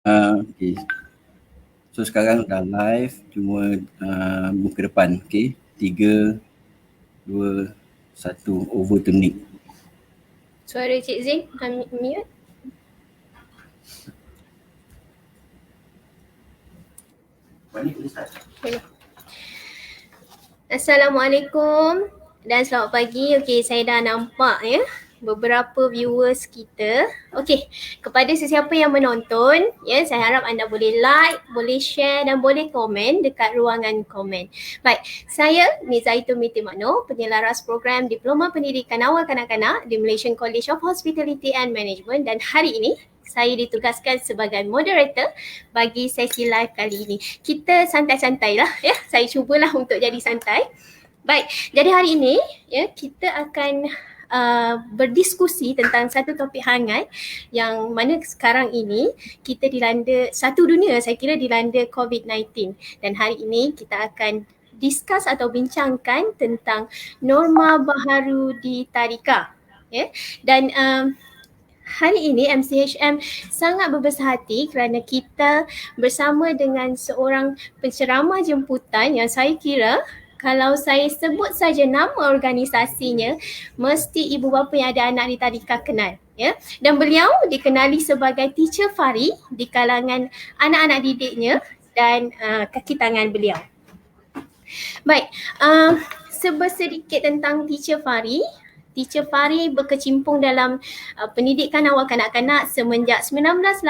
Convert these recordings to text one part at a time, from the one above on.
Okay. So sekarang dah live, cuma muka depan. Okay. 3, 2, 1, over to Nick. Suara Cik Zin, unmute. Boleh. Assalamualaikum dan selamat pagi. Okey, saya dah nampak ya beberapa viewers kita. Okey, kepada sesiapa yang menonton, ya, saya harap anda boleh like, boleh share dan boleh komen dekat ruangan komen. Baik, saya Nizaitun binti Mano, penyelaras program Diploma Pendidikan Awal Kanak-kanak di Malaysian College of Hospitality and Management, dan hari ini saya ditugaskan sebagai moderator bagi sesi live kali ini. Kita santai-santai lah ya. Saya cubalah untuk jadi santai. Baik, jadi hari ini ya kita akan berdiskusi tentang satu topik hangat yang mana sekarang ini kita dilanda, satu dunia saya kira dilanda COVID-19, dan hari ini kita akan discuss atau bincangkan tentang norma baharu di tadika ya. Dan hari ini MCHM sangat berbesar hati kerana kita bersama dengan seorang penceramah jemputan yang saya kira kalau saya sebut saja nama organisasinya, mesti ibu bapa yang ada anak di tadika kenal. Ya? Dan beliau dikenali sebagai Teacher Fari di kalangan anak-anak didiknya dan kaki tangan beliau. Baik, sedikit tentang Teacher Fari. Teacher Fari berkecimpung dalam pendidikan awal kanak-kanak semenjak 1989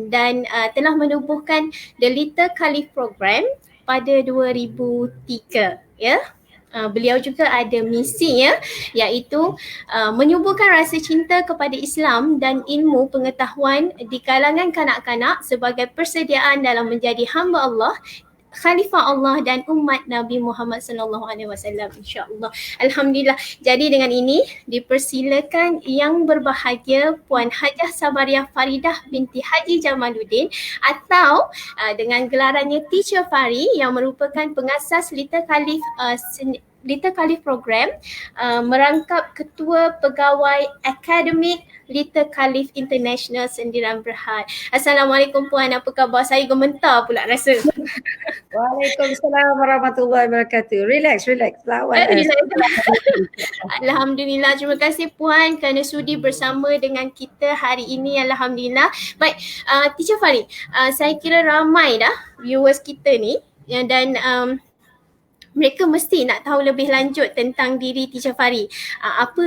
dan telah menubuhkan The Little Khalif Program pada 2003 ya. Beliau juga ada misinya iaitu menyuburkan rasa cinta kepada Islam dan ilmu pengetahuan di kalangan kanak-kanak sebagai persediaan dalam menjadi hamba Allah, Khalifah Allah dan umat Nabi Muhammad sallallahu alaihi wasallam, insya-Allah. Alhamdulillah. Jadi dengan ini dipersilakan yang berbahagia Puan Hajah Sabariah Faridah binti Haji Jamaluddin atau dengan gelarannya Teacher Fari yang merupakan pengasas Little Khalif Program, merangkap Ketua Pegawai Akademik Little Khalif International Sendirian Berhad. Assalamualaikum Puan, apa khabar? Saya gementar pula rasa. Waalaikumsalam warahmatullahi wabarakatuh. Relax. Alhamdulillah, terima kasih Puan kerana sudi bersama dengan kita hari ini. Alhamdulillah. Baik, Teacher Fari, saya kira ramai dah viewers kita ni dan mereka mesti nak tahu lebih lanjut tentang diri Teacher Fari. Apa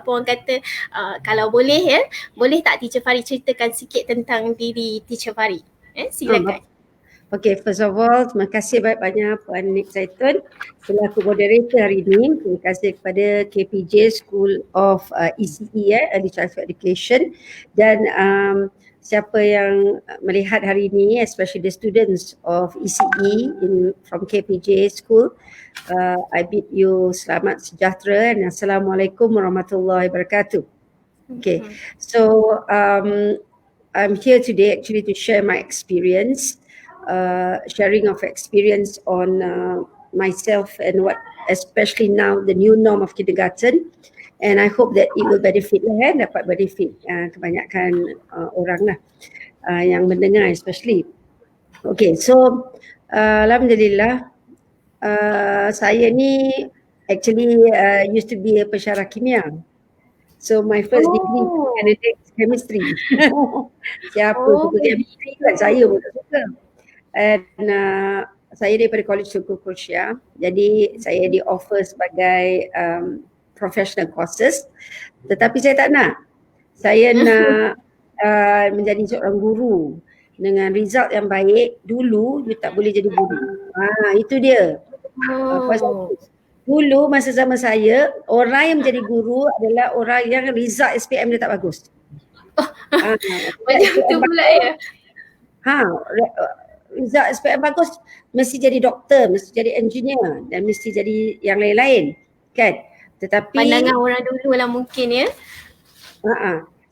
orang kata, kalau boleh ya, boleh tak Teacher Fari ceritakan sikit tentang diri Teacher Fari? Silakan. Okay, first of all, terima kasih banyak-banyak Puan Nik Zaitun selaku moderator hari ini. Terima kasih kepada KPJ School of ECE, Early Childhood Education, dan siapa yang melihat hari ini, especially the students of ECE from KPJ School, I bid you selamat sejahtera dan Assalamualaikum warahmatullahi wabarakatuh. Okay, so I'm here today actually to share my experience, sharing of experience on myself and what, especially now, the new norm of kindergarten, and I hope that it will benefit dapat benefit kebanyakan orang lah yang mendengar especially. Okay, so alhamdulillah, saya ni actually used to be a pensyarah kimia. So my first degree is chemistry. Siapa suka chemistry kan, saya pun tak suka. And saya daripada College Tunku Kursia, jadi saya di offer sebagai professional courses, tetapi saya tak nak. Saya nak menjadi seorang guru dengan result yang baik. Dulu you tak boleh jadi guru. Itu dia. Dulu masa zaman saya, orang yang menjadi guru adalah orang yang result SPM dia tak bagus. Macam tu pula ya? Result SPM bagus, mesti jadi doktor, mesti jadi engineer dan mesti jadi yang lain-lain kan. Tetapi pandangan orang dulu lah mungkin ya.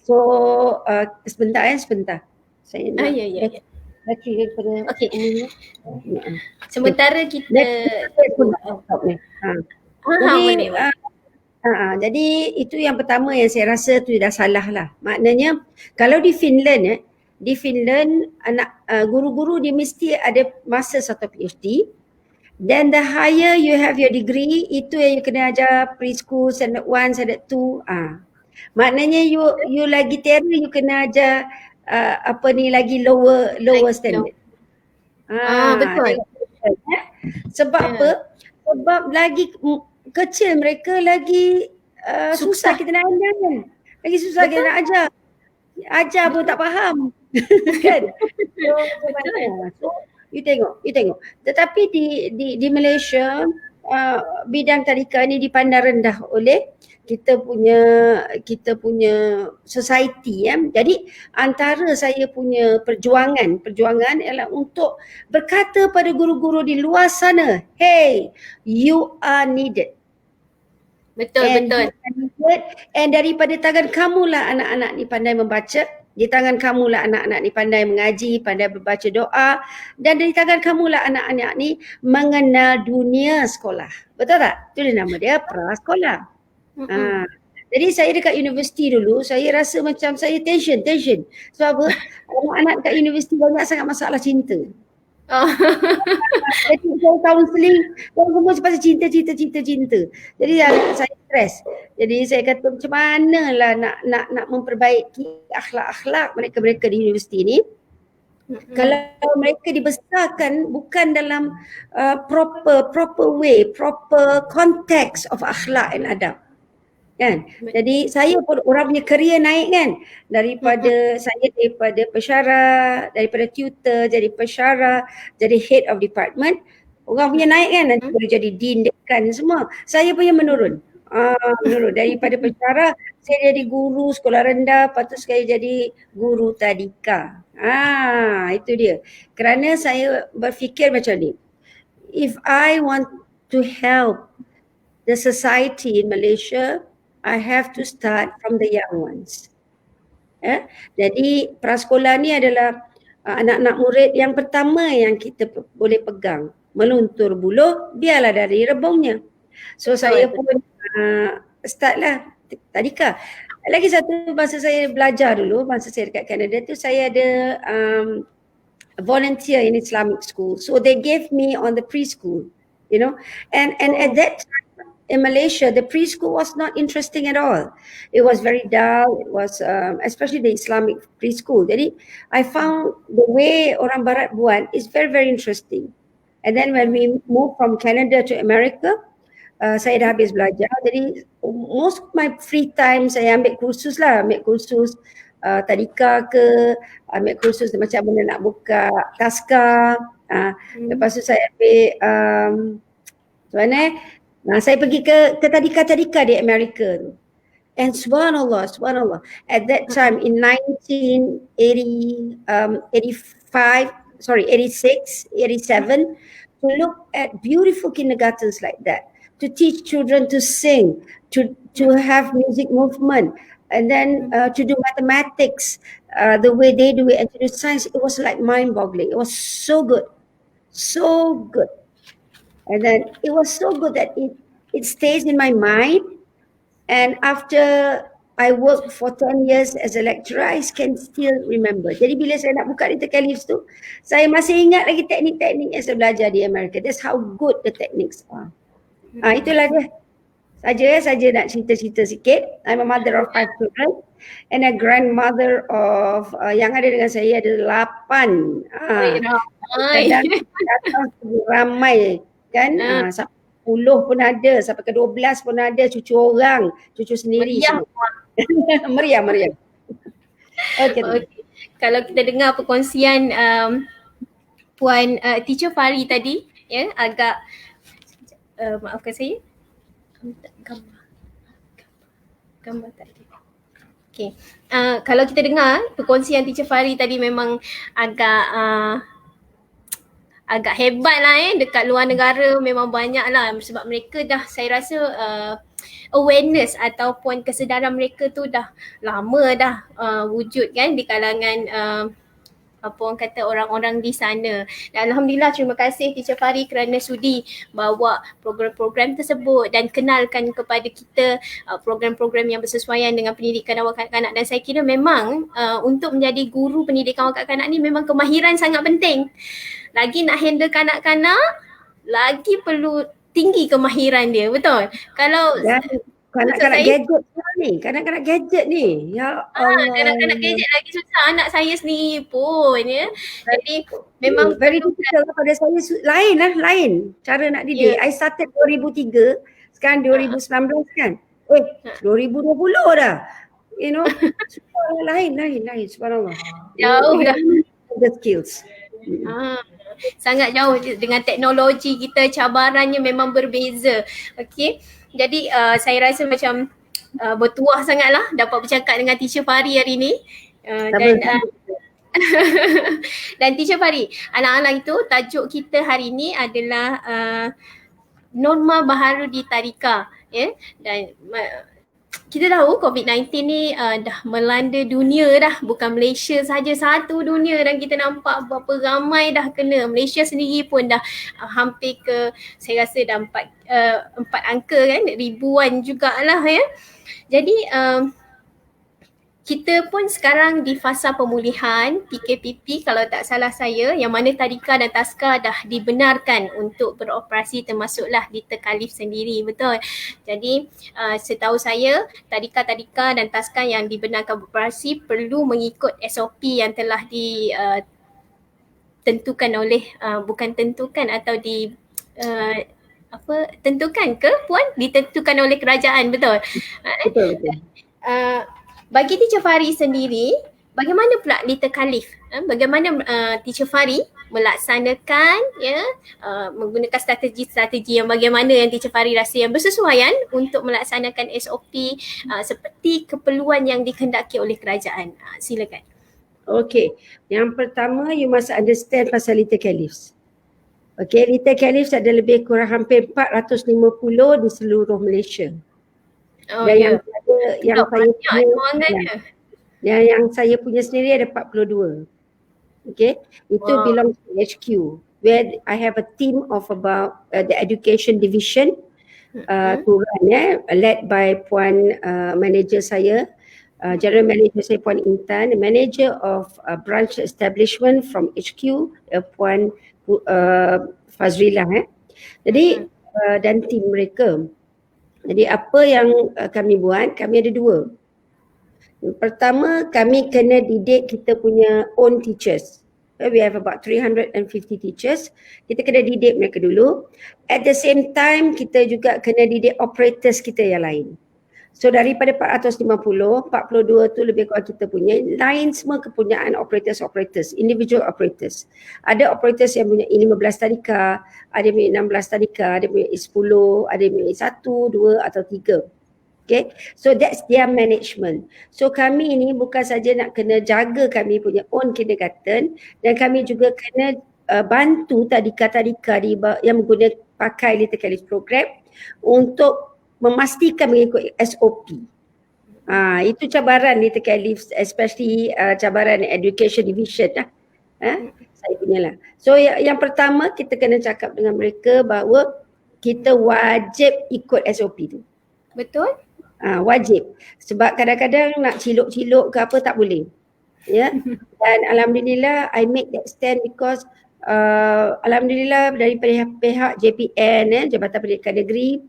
So sebentar. Saya nak lagi daripada sementara kita jadi itu yang pertama yang saya rasa tu dah salah lah. Maknanya kalau di Finland di Finland guru-guru dia mesti ada masters atau PhD. Then the higher you have your degree, itu yang you kena ajar preschool, standard 1, standard 2. Maknanya you lagi terror, you kena ajar lagi lower standard. Betul. Sebab apa? Sebab lagi kecil mereka lagi susah kita nak ajar kan. Lagi susah kita nak ajar. Ajar pun tak faham. Kan? So, you tengok. Tetapi di Malaysia bidang tadika ni dipandang rendah oleh kita punya society ya. Jadi antara saya punya perjuangan ialah untuk berkata pada guru-guru di luar sana, hey, you are needed. Betul. And daripada tangan kamulah anak-anak ni pandai membaca, di tangan kamulah anak-anak ni pandai mengaji, pandai membaca doa, dan dari tangan kamulah anak-anak ni mengenal dunia sekolah. Betul tak? Itu dia nama dia prasekolah. Jadi saya dekat universiti dulu, saya rasa macam saya tension. Sebab apa? Anak-anak dekat universiti banyak sangat masalah cinta. Jadi saya counselling dan semua pasal cinta. Jadi saya stres. Jadi saya kata macam manalah nak memperbaiki akhlak-akhlak mereka di universiti ni. Kalau mereka dibesarkan bukan dalam proper way, proper context of akhlak and adab. Kan? Jadi saya pun orang punya career naik kan, daripada pensyarah, daripada tutor jadi pensyarah, jadi head of department, orang punya naik kan, nanti boleh jadi dean, dekan semua. Saya punya menurun. Daripada pensyarah saya jadi guru sekolah rendah, lepas tu saya jadi guru tadika. Itu dia. Kerana saya berfikir macam ni, if I want to help the society in Malaysia, I have to start from the young ones. Jadi prasekolah ni adalah anak-anak murid yang pertama yang kita boleh pegang. Meluntur buluh, biarlah dari rebungnya. So saya pun start lah tadika. Lagi satu, masa saya belajar dulu, masa saya dekat Canada tu, saya ada volunteer in Islamic school. So they gave me on the preschool, you know. And at that time, in Malaysia, the preschool was not interesting at all. It was very dull. It was especially the Islamic preschool. Jadi I found the way orang Barat buat is very, very interesting. And then when we moved from Canada to America, saya dah habis belajar. Jadi most of my free time saya ambil kursus tadika ke, ambil kursus macam mana nak buka taska. Lepas tu saya ambil saya pergi ke tadika di Amerika tu. And subhanallah, at that time in 86, 87, to look at beautiful kindergartens like that, to teach children to sing, to have music movement, and then to do mathematics the way they do it, and to do science, it was like mind-boggling. It was so good. And then it was so good that it stays in my mind. And after I worked for 10 years as a lecturer, I can still remember. Jadi bila saya nak buka little Caliph tu, saya masih ingat lagi teknik-teknik yang saya belajar di Amerika. That's how good the techniques are. Itulah dia. Saja nak cerita-cerita sikit. I'm a mother of 5 children and a grandmother of yang ada dengan saya ada 8. Dan ramai kan, sampai 10 pun ada, sampai ke 12 pun ada, cucu orang, cucu sendiri. Meriah. Okay. Kalau kita dengar perkongsian Puan Teacher Fahri tadi, ya, agak maafkan saya, gambar tak ada. Okay. Kalau kita dengar perkongsian Teacher Fahri tadi memang agak hebat lah dekat luar negara memang banyak lah, sebab mereka dah, saya rasa awareness ataupun kesedaran mereka tu dah lama dah wujud kan di kalangan apa orang kata orang-orang di sana. Dan Alhamdulillah, terima kasih Teacher Fari kerana sudi bawa program-program tersebut dan kenalkan kepada kita program-program yang bersesuaian dengan pendidikan awak kanak-kanak. Dan saya kira memang untuk menjadi guru pendidikan awak kanak-kanak ni memang kemahiran sangat penting. Lagi nak handle kanak-kanak, lagi perlu tinggi kemahiran dia, betul? Kalau kanak-kanak gadget ni, kanak-kanak gadget ni. Ya Allah. Kanak-kanak gadget lagi susah, anak saya sendiri pun ya. Jadi memang very difficult pada saya, lain cara nak didik. I started 2003, sekarang 2019 kan. 2020 dah. You know, lain subhanallah. Jauh dah. The skills. Sangat jauh dengan teknologi kita, cabarannya memang berbeza. Okey. Jadi saya rasa macam bertuah sangatlah dapat bercakap dengan Teacher Fari hari ni. Dan Teacher Fari, alang-alang itu tajuk kita hari ni adalah norma baharu di tadika, ya. Dan kita tahu COVID-19 ni dah melanda dunia dah, bukan Malaysia saja, satu dunia, dan kita nampak berapa ramai dah kena. Malaysia sendiri pun dah hampir ke, saya rasa dah 4 angka kan, ribuan jugalah ya. Jadi kita pun sekarang di fasa pemulihan PKPP kalau tak salah saya, yang mana tadika dan taska dah dibenarkan untuk beroperasi, termasuklah di Tekalif sendiri, betul. Jadi setahu saya tadika dan taska yang dibenarkan beroperasi perlu mengikut SOP yang telah ditentukan oleh tentukan ke Puan? Ditentukan oleh kerajaan, betul? Betul. Bagi Teacher Fari sendiri, bagaimana pula di Tekalif? Bagaimana Teacher Fari melaksanakan menggunakan strategi yang bagaimana yang Teacher Fari rasa yang bersesuaian untuk melaksanakan SOP seperti keperluan yang dikehendaki oleh kerajaan? Silakan. Okay, yang pertama you must understand pasal Little Califs. Okay, Little Califs ada lebih kurang hampir 450 di seluruh Malaysia. Dan yang saya punya sendiri ada 42. Okay, itu belong to HQ where I have a team of about the education division to run, led by Puan manager saya, general manager saya Puan Intan, manager of branch establishment from HQ Puan Fazrila. Jadi dan tim mereka. Jadi apa yang kami buat, kami ada 2. Pertama, kami kena didik kita punya own teachers. We have about 350 teachers. Kita kena didik mereka dulu. At the same time, kita juga kena didik operators kita yang lain. So daripada 450, 42 tu lebih kurang kita punya. Lain semua kepunyaan operators, individual operators. Ada operators yang punya 15 tadika, ada yang punya 16 tadika, ada yang punya 10, ada yang punya 1, 2 atau 3. Okay, so that's their management. So kami ini bukan saja nak kena jaga kami punya own kindergarten, dan kami juga kena bantu tadika-tadika yang menggunakan pakai Little Calif program untuk memastikan mengikut SOP. Itu cabaran Little Calif, especially cabaran education division lah. Saya punya lah. So yang pertama kita kena cakap dengan mereka bahawa kita wajib ikut SOP tu. Betul? Wajib. Sebab kadang-kadang nak cilok-cilok ke apa tak boleh. Ya. Dan alhamdulillah I make that stand because alhamdulillah daripada pihak JPN, Jabatan Pendidikan Negeri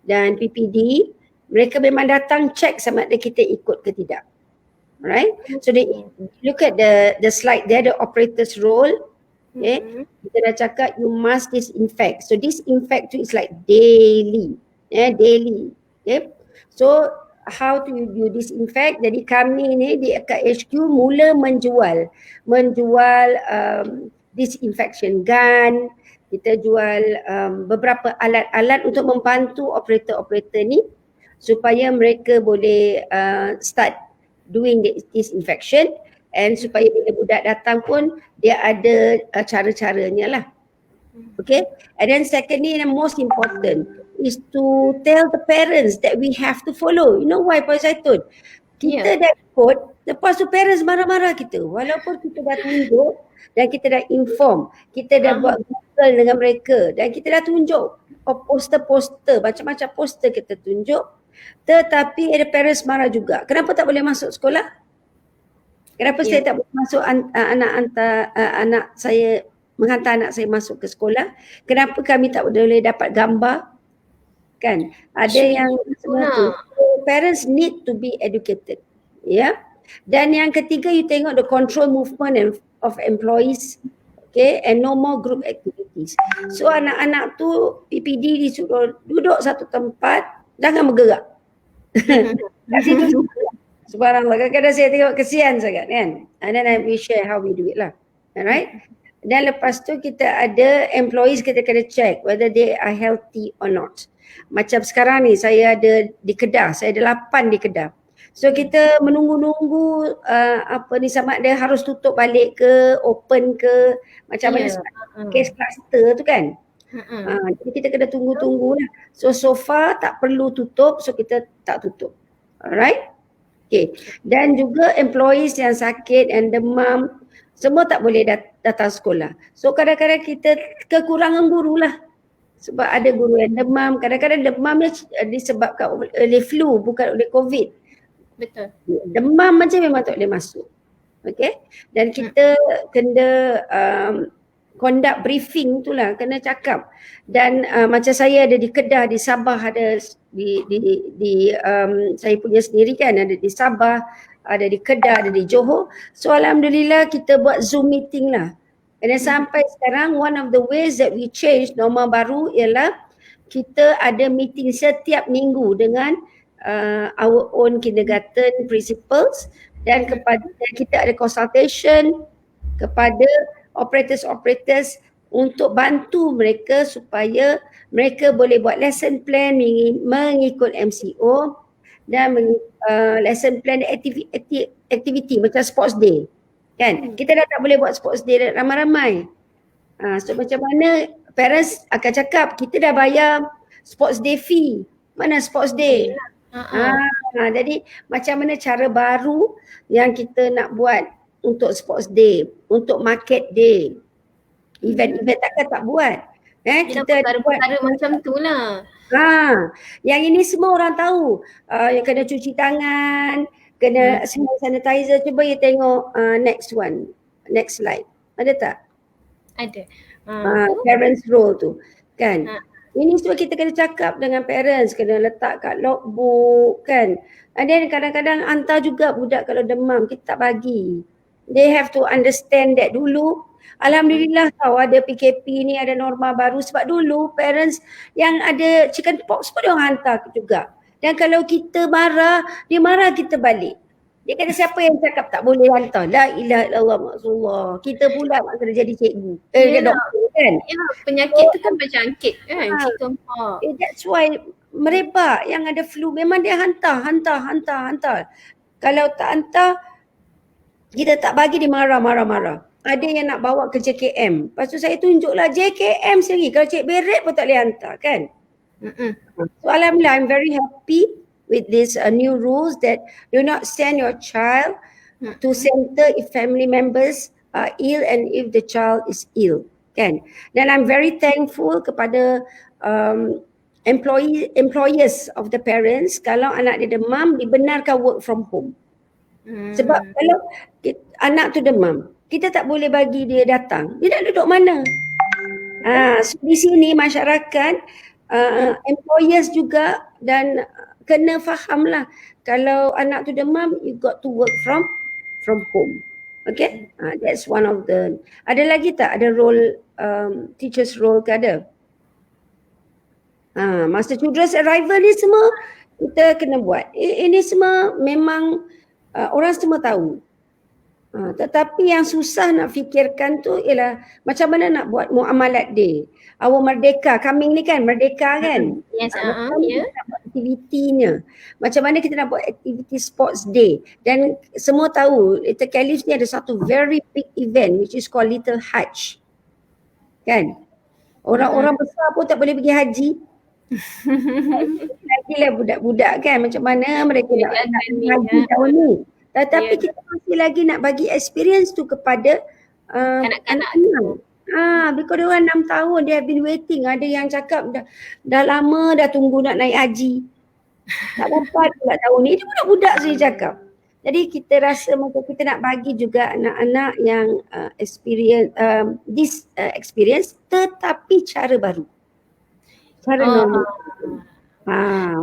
dan PPD, mereka memang datang check sama ada kita ikut ke tidak. Alright? So they look at the slide there, the operator's role. Okay. Kita dah cakap you must disinfect. So disinfect tu is like daily. Daily. Okay. So how to you disinfect? Jadi kami ni di HQ mula menjual disinfection gun. Kita jual beberapa alat-alat untuk membantu operator-operator ni supaya mereka boleh start doing disinfection, and supaya bila budak datang pun dia ada cara-caranya lah. Okay, and then secondly and most important is to tell the parents that we have to follow. You know why, Puan Zaitun? Kita dah ikut Lepas tu parents marah-marah kita. Walaupun kita dah tunjuk dan kita dah inform, kita dah buat Google dengan mereka dan kita dah tunjuk poster-poster, macam-macam poster kita tunjuk, tetapi ada parents marah juga. Kenapa tak boleh masuk sekolah? Kenapa saya tak boleh masuk anak saya, menghantar anak saya masuk ke sekolah? Kenapa kami tak boleh dapat gambar? Kan? Ada yang semua tu. So, parents need to be educated. Ya. Dan yang ketiga, you tengok the control movement of employees, okay, and no more group activities. So anak-anak tu PPD disuruh duduk satu tempat, jangan bergerak. Kat situ subhanallah, kadang-kadang saya tengok kesian sangat kan. And then we share how we do it lah. Alright. Dan lepas tu kita ada employees, kita kena check whether they are healthy or not. Macam sekarang ni saya ada di Kedah, saya ada 8 di Kedah. So kita menunggu-nunggu sama ada harus tutup balik ke, open ke, macam mana case cluster tu kan. Jadi kita kena tunggu-tunggu lah. So far tak perlu tutup, so kita tak tutup. Alright? Okay. Dan juga employees yang sakit and demam, semua tak boleh datang sekolah. So kadang-kadang kita kekurangan guru lah. Sebab ada guru yang demam, kadang-kadang demamnya disebabkan oleh flu, bukan oleh COVID. Betul. Demam macam memang tak boleh masuk. Okay. Dan kita kena conduct briefing tu lah, kena cakap. Dan macam saya ada di Kedah, di Sabah ada di saya punya sendiri kan, ada di Sabah, ada di Kedah, ada di Johor. So alhamdulillah kita buat Zoom meeting lah. Dan sampai sekarang one of the ways that we change norma baru ialah kita ada meeting setiap minggu dengan our own kindergarten principals dan kita ada consultation kepada operators untuk bantu mereka supaya mereka boleh buat lesson plan mengikut MCO dan lesson plan activity macam sports day kan. Kita dah tak boleh buat sports day ramai-ramai. So macam mana parents akan cakap kita dah bayar sports day fee, mana sports day? Jadi macam mana cara baru yang kita nak buat untuk sports day, untuk market day, event-event takkan tak buat. Kita ada buat macam tu lah. Yang ini semua orang tahu. Yang kena cuci tangan, kena sanitizer. Cuba you tengok next slide. Ada tak? Ada. Parents role tu kan. Ini semua kita kena cakap dengan parents, kena letak kat logbook kan. And then kadang-kadang hantar juga budak kalau demam, kita tak bagi. They have to understand that dulu. Alhamdulillah tahu ada PKP ni, ada norma baru sebab dulu parents yang ada chicken pox pun dia orang hantar juga. Dan kalau kita marah, dia marah kita balik. Dia kata siapa yang cakap tak boleh hantar? La ilaha illallah Rasulullah. Kita pula kena jadi cikgu. Doktor kan? Ya, penyakit tu kan berjangkit kan. That's why merebak yang ada flu memang dia hantar. Kalau tak hantar, kita tak bagi dia marah. Ada yang nak bawa ke JKM. Lepas tu saya tunjuklah JKM sendiri. Kalau Cik Beret pun tak boleh hantar kan. So alhamdulillah I'm very happy with these new rules that do not send your child to center if family members are ill and if the child is ill kan. Dan I'm very thankful kepada employers of the parents kalau anak dia demam dibenarkan work from home. Sebab kalau anak tu demam, kita tak boleh bagi dia datang. Dia nak duduk mana? So di sini masyarakat, employers juga dan kena fahamlah kalau anak tu demam, you got to work from home. Okay? That's one of the. Ada lagi tak? Ada role, teacher's role ke ada? Masa children's arrival ni semua kita kena buat. Ini semua memang orang semua tahu. Tetapi yang susah nak fikirkan tu ialah macam mana nak buat muamalat day. Our Merdeka, coming ni kan, Merdeka kan. Yes, Macam mana kita nak buat aktivitinya. Macam mana kita nak buat aktiviti sports day. Dan semua tahu, Little Caliph ni ada satu very big event which is called Little Hajj. Kan? Orang-orang besar pun tak boleh pergi haji. Lagilah budak-budak kan, macam mana mereka nak haji tahun ni. Tetapi kita masih lagi nak bagi experience tu kepada Kanak-kanak anak-anak. Because dia orang 6 tahun, they have been waiting. Ada yang cakap dah lama dah tunggu nak naik haji. Tak dapat pula tahun ni. Dia budak-budak saya cakap. Jadi kita rasa macam kita nak bagi juga anak-anak yang experience this experience tetapi cara baru. Cara normal.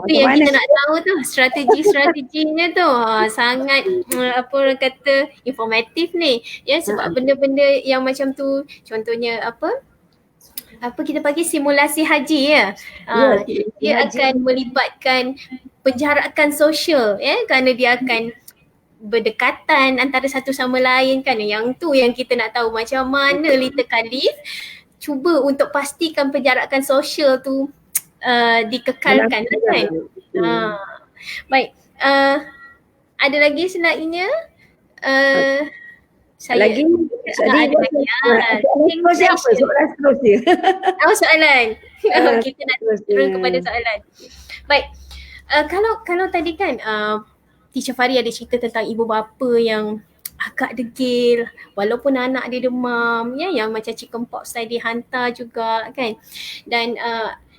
Itu yang kita nak tahu tu, strategi-strateginya tu sangat apa orang kata informatif ni. Ya, sebab benda-benda yang macam tu, contohnya apa kita panggil simulasi haji ya. Dia akan melibatkan penjarakan sosial ya, kerana dia akan berdekatan antara satu sama lain kan. Yang tu yang kita nak tahu macam mana Little Khalif cuba untuk pastikan penjarakan sosial tu dikekalkan kan. Baik. Ada lagi selainnya? Saya lagi ada lagi. Siapa soalan seterusnya? Soalan. Kita nak turun kepada soalan. Baik. Kalau tadi kan Teacher Fari ada cerita tentang ibu bapa yang agak degil walaupun anak dia demam ya, yang macam chickenpox tadi hantar juga kan. Dan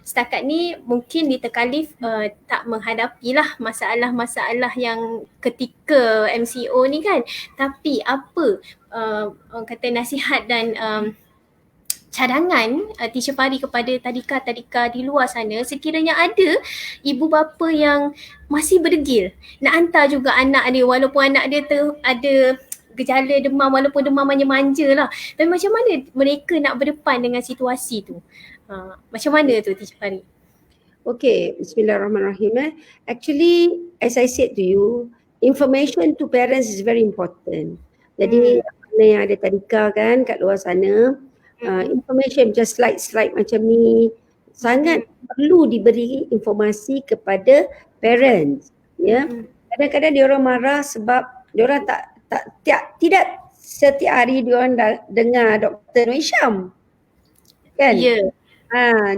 setakat ni mungkin Little Khalif tak menghadapilah masalah-masalah yang ketika MCO ni kan. Tapi apa orang kata nasihat dan cadangan Teacher Fari kepada tadika-tadika di luar sana sekiranya ada ibu bapa yang masih berdegil nak hantar juga anak dia walaupun anak dia ada gejala demam, walaupun demam manja-manja lah, tapi macam mana mereka nak berdepan dengan situasi tu? Macam mana tu Teacher Fari? Okay, bismillahirrahmanirrahim. Actually, as I said to you, information to parents is very important. Jadi mana yang ada tadika kan kat luar sana, information macam slide-slide macam ni sangat perlu diberi informasi kepada parents. Ya, kadang-kadang dia orang marah sebab dia orang tidak setiap hari dia orang dengar Dr. Nur Hisham. Kan? Ya.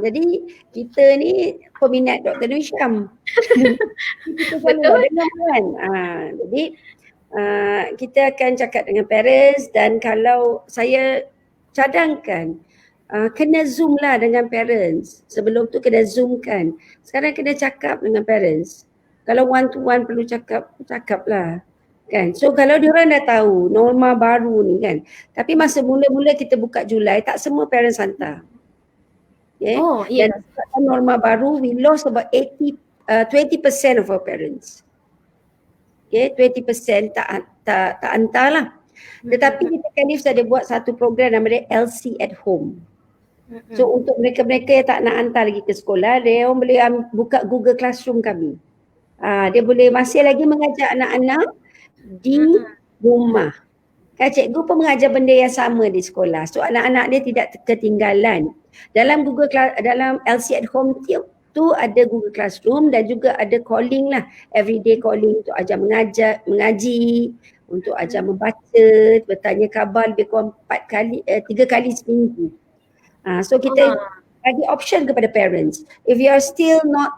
Jadi kita ni peminat Dr. Nur Hisham. Kita selalu dengar kan. Jadi kita akan cakap dengan parents, dan kalau saya cadangkan kena zoom lah dengan parents. Sebelum tu kena zoom kan. Sekarang kena cakap dengan parents. Kalau one to one perlu cakap lah kan. So kalau diorang dah tahu norma baru ni kan. Tapi masa mula-mula kita buka Julai, tak semua parents hantar. Okay? Dan sebabkan norma baru, we lost about 20% of our parents. Okay, 20% tak hantar lah. Tetapi kita Khalif ada buat satu program namanya LC at home. So untuk mereka-mereka yang tak nak hantar lagi ke sekolah, dia orang boleh buka Google Classroom kami. Dia boleh masih lagi mengajar anak-anak di rumah. Kan cikgu pun mengajar benda yang sama di sekolah. So anak-anak dia tidak ketinggalan. Dalam dalam LC at home tu ada Google Classroom dan juga ada calling lah, everyday calling untuk ajar mengaji, untuk ajar membaca, bertanya khabar lebih kurang 3 kali seminggu. So kita bagi option kepada parents. If you are still not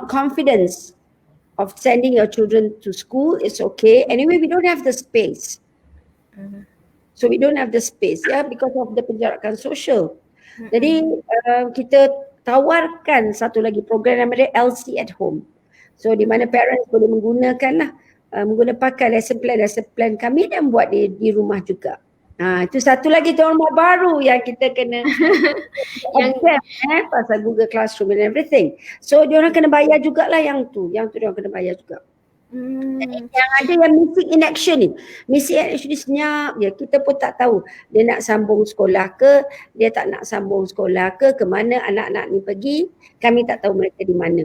confident of sending your children to school, it's okay. Anyway, we don't have the space. So we don't have the space because of the penjarakan sosial. Jadi kita tawarkan satu lagi program namanya LC at home. So di mana parents boleh menggunakan pakai lesson plan kami dan buat di rumah juga. Itu satu lagi norma baru yang kita kena pasal Google Classroom and everything. So diorang kena bayar jugalah yang tu diorang kena bayar juga. Jadi yang ada yang missing in action ni. Missing in action ni senyap je. Kita pun tak tahu dia nak sambung sekolah ke, dia tak nak sambung sekolah ke mana anak-anak ni pergi. Kami tak tahu mereka di mana.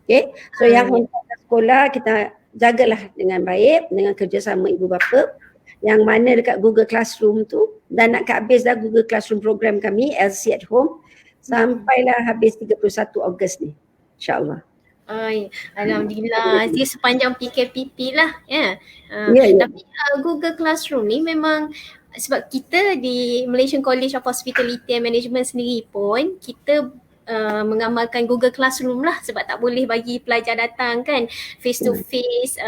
Okay. So yang untuk sekolah kita jagalah dengan baik dengan kerjasama ibu bapa. Yang mana dekat Google Classroom tu, dan nak habis dah Google Classroom program kami LC at home sampailah habis 31 Ogos ni. InsyaAllah. Alhamdulillah, dia sepanjang PKPP lah ya. Tapi Google Classroom ni memang sebab kita di Malaysian College of Hospitality and Management sendiri pun kita mengamalkan Google Classroom lah, sebab tak boleh bagi pelajar datang kan face to face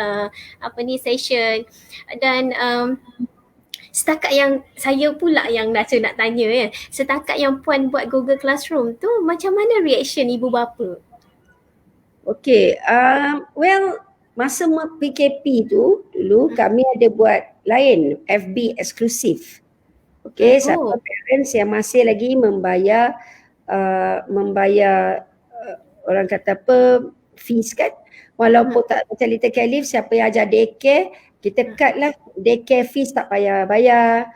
session. Dan setakat yang saya pula yang rasa nak tanya ya, setakat yang Puan buat Google Classroom tu, macam mana reaction ibu bapa? Okay, well masa PKP tu dulu kami ada buat lain, FB eksklusif. Okay, siapa parents yang masih lagi membayar orang kata apa, fees kan, walaupun tak macam Little Caliph, siapa yang ajar daycare, kita cut lah daycare fees, tak payah bayar.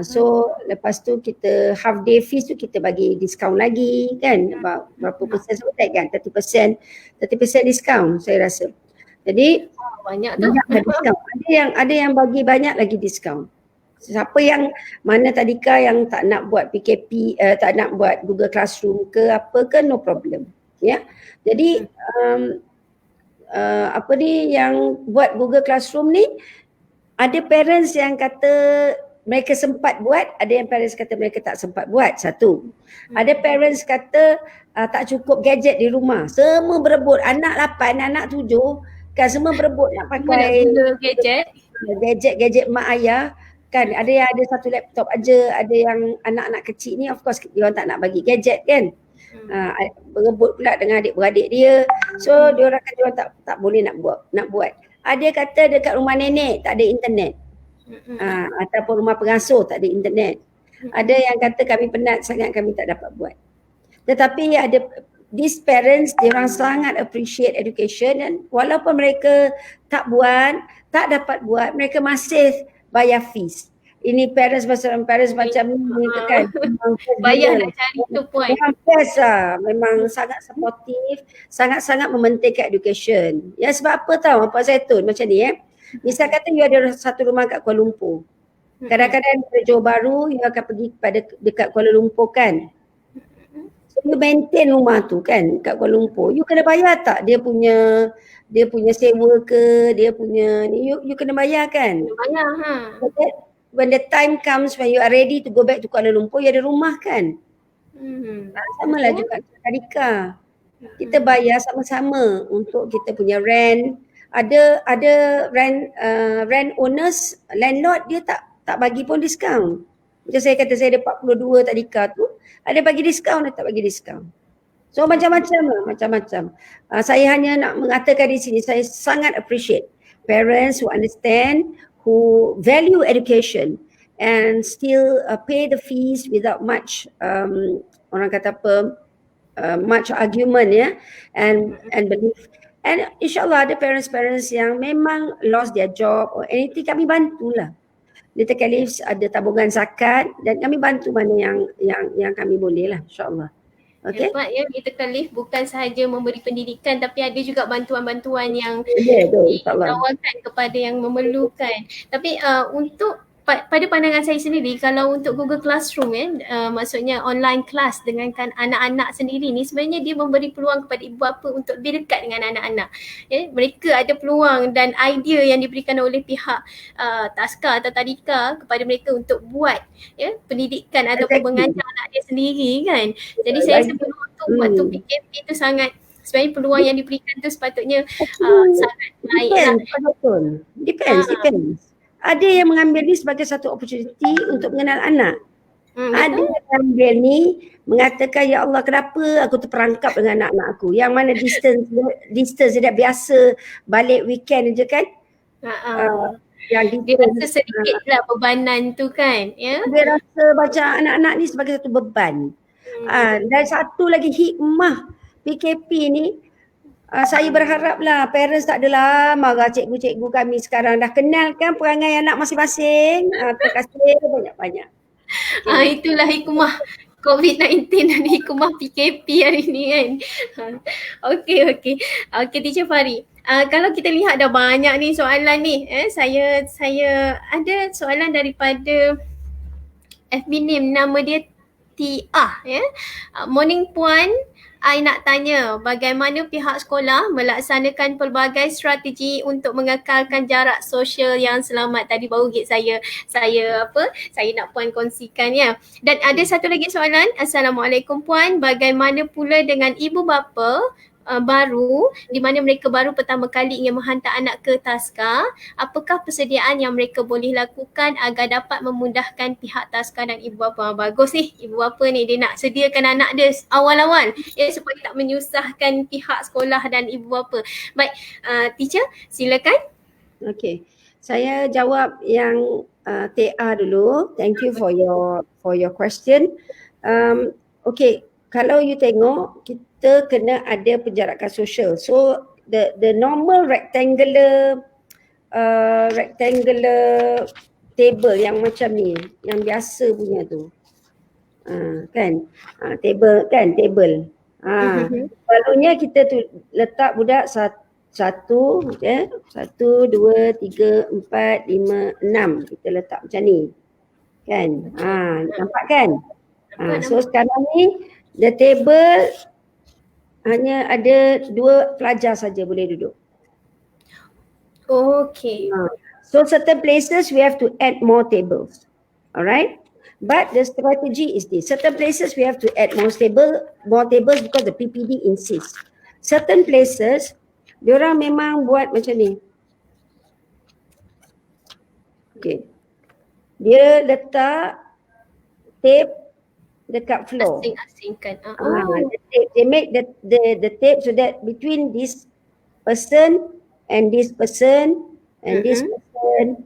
So lepas tu kita half day fees tu kita bagi diskaun lagi kan, berapa persen sebut kan, 30% diskaun saya rasa. Jadi banyak tu. Diskaun. Ada yang bagi banyak lagi diskaun. Siapa yang mana tadika yang tak nak buat PKP, tak nak buat Google Classroom ke apa ke, no problem. Ya. Jadi apa ni yang buat Google Classroom ni, ada parents yang kata mereka sempat buat, ada yang parents kata mereka tak sempat buat, satu. Ada parents kata tak cukup gadget di rumah. Semua berebut, anak 8, anak 7 kan, semua berebut nak pakai gadget mak ayah kan. Ada yang ada satu laptop aja, ada yang anak-anak kecil ni of course dia orang tak nak bagi gadget kan. Berebut pula dengan adik-beradik dia. So dia orang kata dia orang tak boleh nak buat. Ada kata dekat rumah nenek tak ada internet. Ataupun rumah pengasuh tak ada internet. Ada yang kata kami penat sangat, kami tak dapat buat. Tetapi ada these parents, dia orang sangat appreciate education, dan walaupun mereka tak dapat buat, mereka masih bayar fees. Ini parents macam ni kan. Bayar nak cari tu pun. Memang sangat supportive, sangat-sangat mementingkan education. Ya, sebab apa tahu Pak Zaitun macam ni misal kata you ada satu rumah kat Kuala Lumpur. Kadang-kadang di Johor Bahru you akan pergi dekat Kuala Lumpur kan. So you maintain rumah tu kan kat Kuala Lumpur. You kena bayar tak dia punya sewa ke, dia punya ni, you kena bayar kan. Bayar When the time comes when you are ready to go back to Kuala Lumpur, you ada rumah kan. Sama lah juga Tadika. Kita bayar sama-sama untuk kita punya rent. Ada rent owners, landlord dia tak bagi pun diskaun. Macam saya kata saya ada 42 Tadika tu, ada bagi diskaun, ada tak bagi diskaun. So macam-macam lah, macam-macam. Saya hanya nak mengatakan di sini, saya sangat appreciate parents who understand, who value education and still pay the fees without much orang kata apa, much argument and belief. And insyaAllah ada parents yang memang lost their job or anything, kami bantulah. Little Caliph ada tabungan zakat dan kami bantu mana yang kami boleh lah, insyaAllah. Okay. Hebat ya, Little Caliph bukan sahaja memberi pendidikan, tapi ada juga bantuan-bantuan yang ditawarkan kepada yang memerlukan. Tapi untuk pada pandangan saya sendiri, kalau untuk Google Classroom maksudnya online class dengankan anak-anak sendiri ni, sebenarnya dia memberi peluang kepada ibu bapa untuk lebih dekat dengan anak-anak. Mereka ada peluang dan idea yang diberikan oleh pihak Taska atau Tadika kepada mereka untuk buat pendidikan ataupun mengajar anak dia sendiri kan. Jadi saya rasa peluang tu waktu PKP tu sangat, sebenarnya peluang yang diberikan tu sepatutnya sangat baik lah. Depends. Ada yang mengambil ni sebagai satu opportunity untuk mengenal anak. Ada yang mengambil ni mengatakan, ya Allah kenapa aku terperangkap dengan anak-anak aku, yang mana distance dia biasa balik weekend je kan. Yang dia rasa sedikit lah bebanan tu kan. Dia rasa macam anak-anak ni sebagai satu beban. Dan satu lagi hikmah PKP ni, saya berharaplah parents tak adalah marah cikgu-cikgu kami sekarang, dah kenal kan perangai anak masing-masing. Terima kasih banyak-banyak. Itulah hikmah COVID-19 dan hikmah PKP hari ni kan. Okey, Teacher Fahri. Kalau kita lihat dah banyak ni soalan ni, saya ada soalan daripada FB name, nama dia Tia Morning Puan, I nak tanya bagaimana pihak sekolah melaksanakan pelbagai strategi untuk mengekalkan jarak sosial yang selamat. Tadi baru saya nak Puan kongsikan ya. Dan ada satu lagi soalan. Assalamualaikum Puan, bagaimana pula dengan ibu bapa baru di mana mereka baru pertama kali ingin menghantar anak ke taska, apakah persediaan yang mereka boleh lakukan agar dapat memudahkan pihak taska dan ibu bapa? Bagus ni, ibu bapa ni dia nak sediakan anak dia awal-awal ya, supaya tak menyusahkan pihak sekolah dan ibu bapa. Baik, teacher silakan. Okay, saya jawab yang TA dulu. Thank you for your question. Okay, kalau you tengok kita kena ada penjarakan sosial. So the normal rectangular table yang macam ni, yang biasa punya tu. Table. Selalunya kita tu letak budak 1, 2, 3, 4, 5, 6. Kita letak macam ni. Kan? Nampak kan? So sekarang ni the table hanya ada 2 pelajar saja boleh duduk. Okay. So certain places we have to add more tables. Alright? But the strategy is this. Certain places we have to add more tables because the PPD insists. Certain places diorang memang buat macam ni. Okay. Dia letak tape dekat floor. Asing-asingkan. They make the tape so that between this person and this person and this person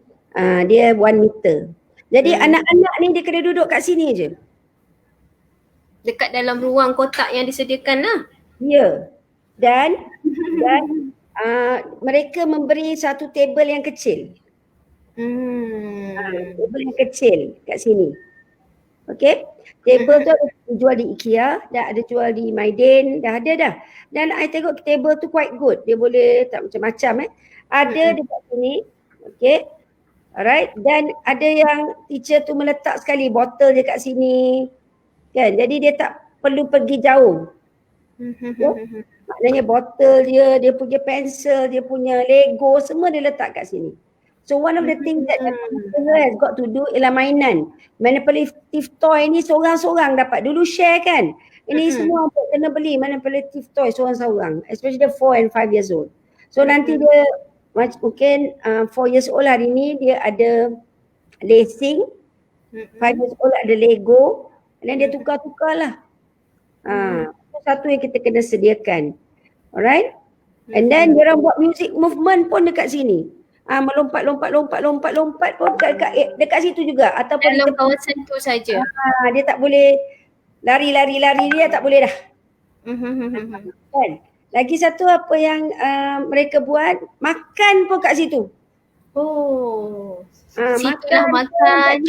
dia 1 meter. Jadi anak-anak ni dia kena duduk kat sini je. Dekat dalam ruang kotak yang disediakan lah. Ya. Dan mereka memberi satu table yang kecil. Table yang kecil kat sini. Okay. Table tu ada jual di IKEA, dah ada jual di Maidin, dah ada dah. Dan I tengok table tu quite good. Dia boleh tak macam-macam Ada dekat sini. Okay. Alright. Dan ada yang teacher tu meletak sekali botol je kat sini. Kan. Jadi dia tak perlu pergi jauh. Maknanya botol dia punya pensel, dia punya Lego, semua dia letak kat sini. So one of the things that has got to do ialah mainan. Manipulative toy ni seorang-seorang dapat. Dulu share kan. Ini semua kena beli manipulative toy seorang-seorang. Especially the 4 and 5 years old. So nanti dia mungkin 4 years old hari ni dia ada lacing. 5 years old ada Lego. Dan dia tukar-tukar lah. Satu yang kita kena sediakan. Alright. And then diorang buat music movement pun dekat sini. Melompat pun dekat situ juga. Ataupun dalam kawasan tu saja. Dia tak boleh lari dia tak boleh dah. Kan? Lagi satu apa yang mereka buat, makan pun kat situ. Situlah makan.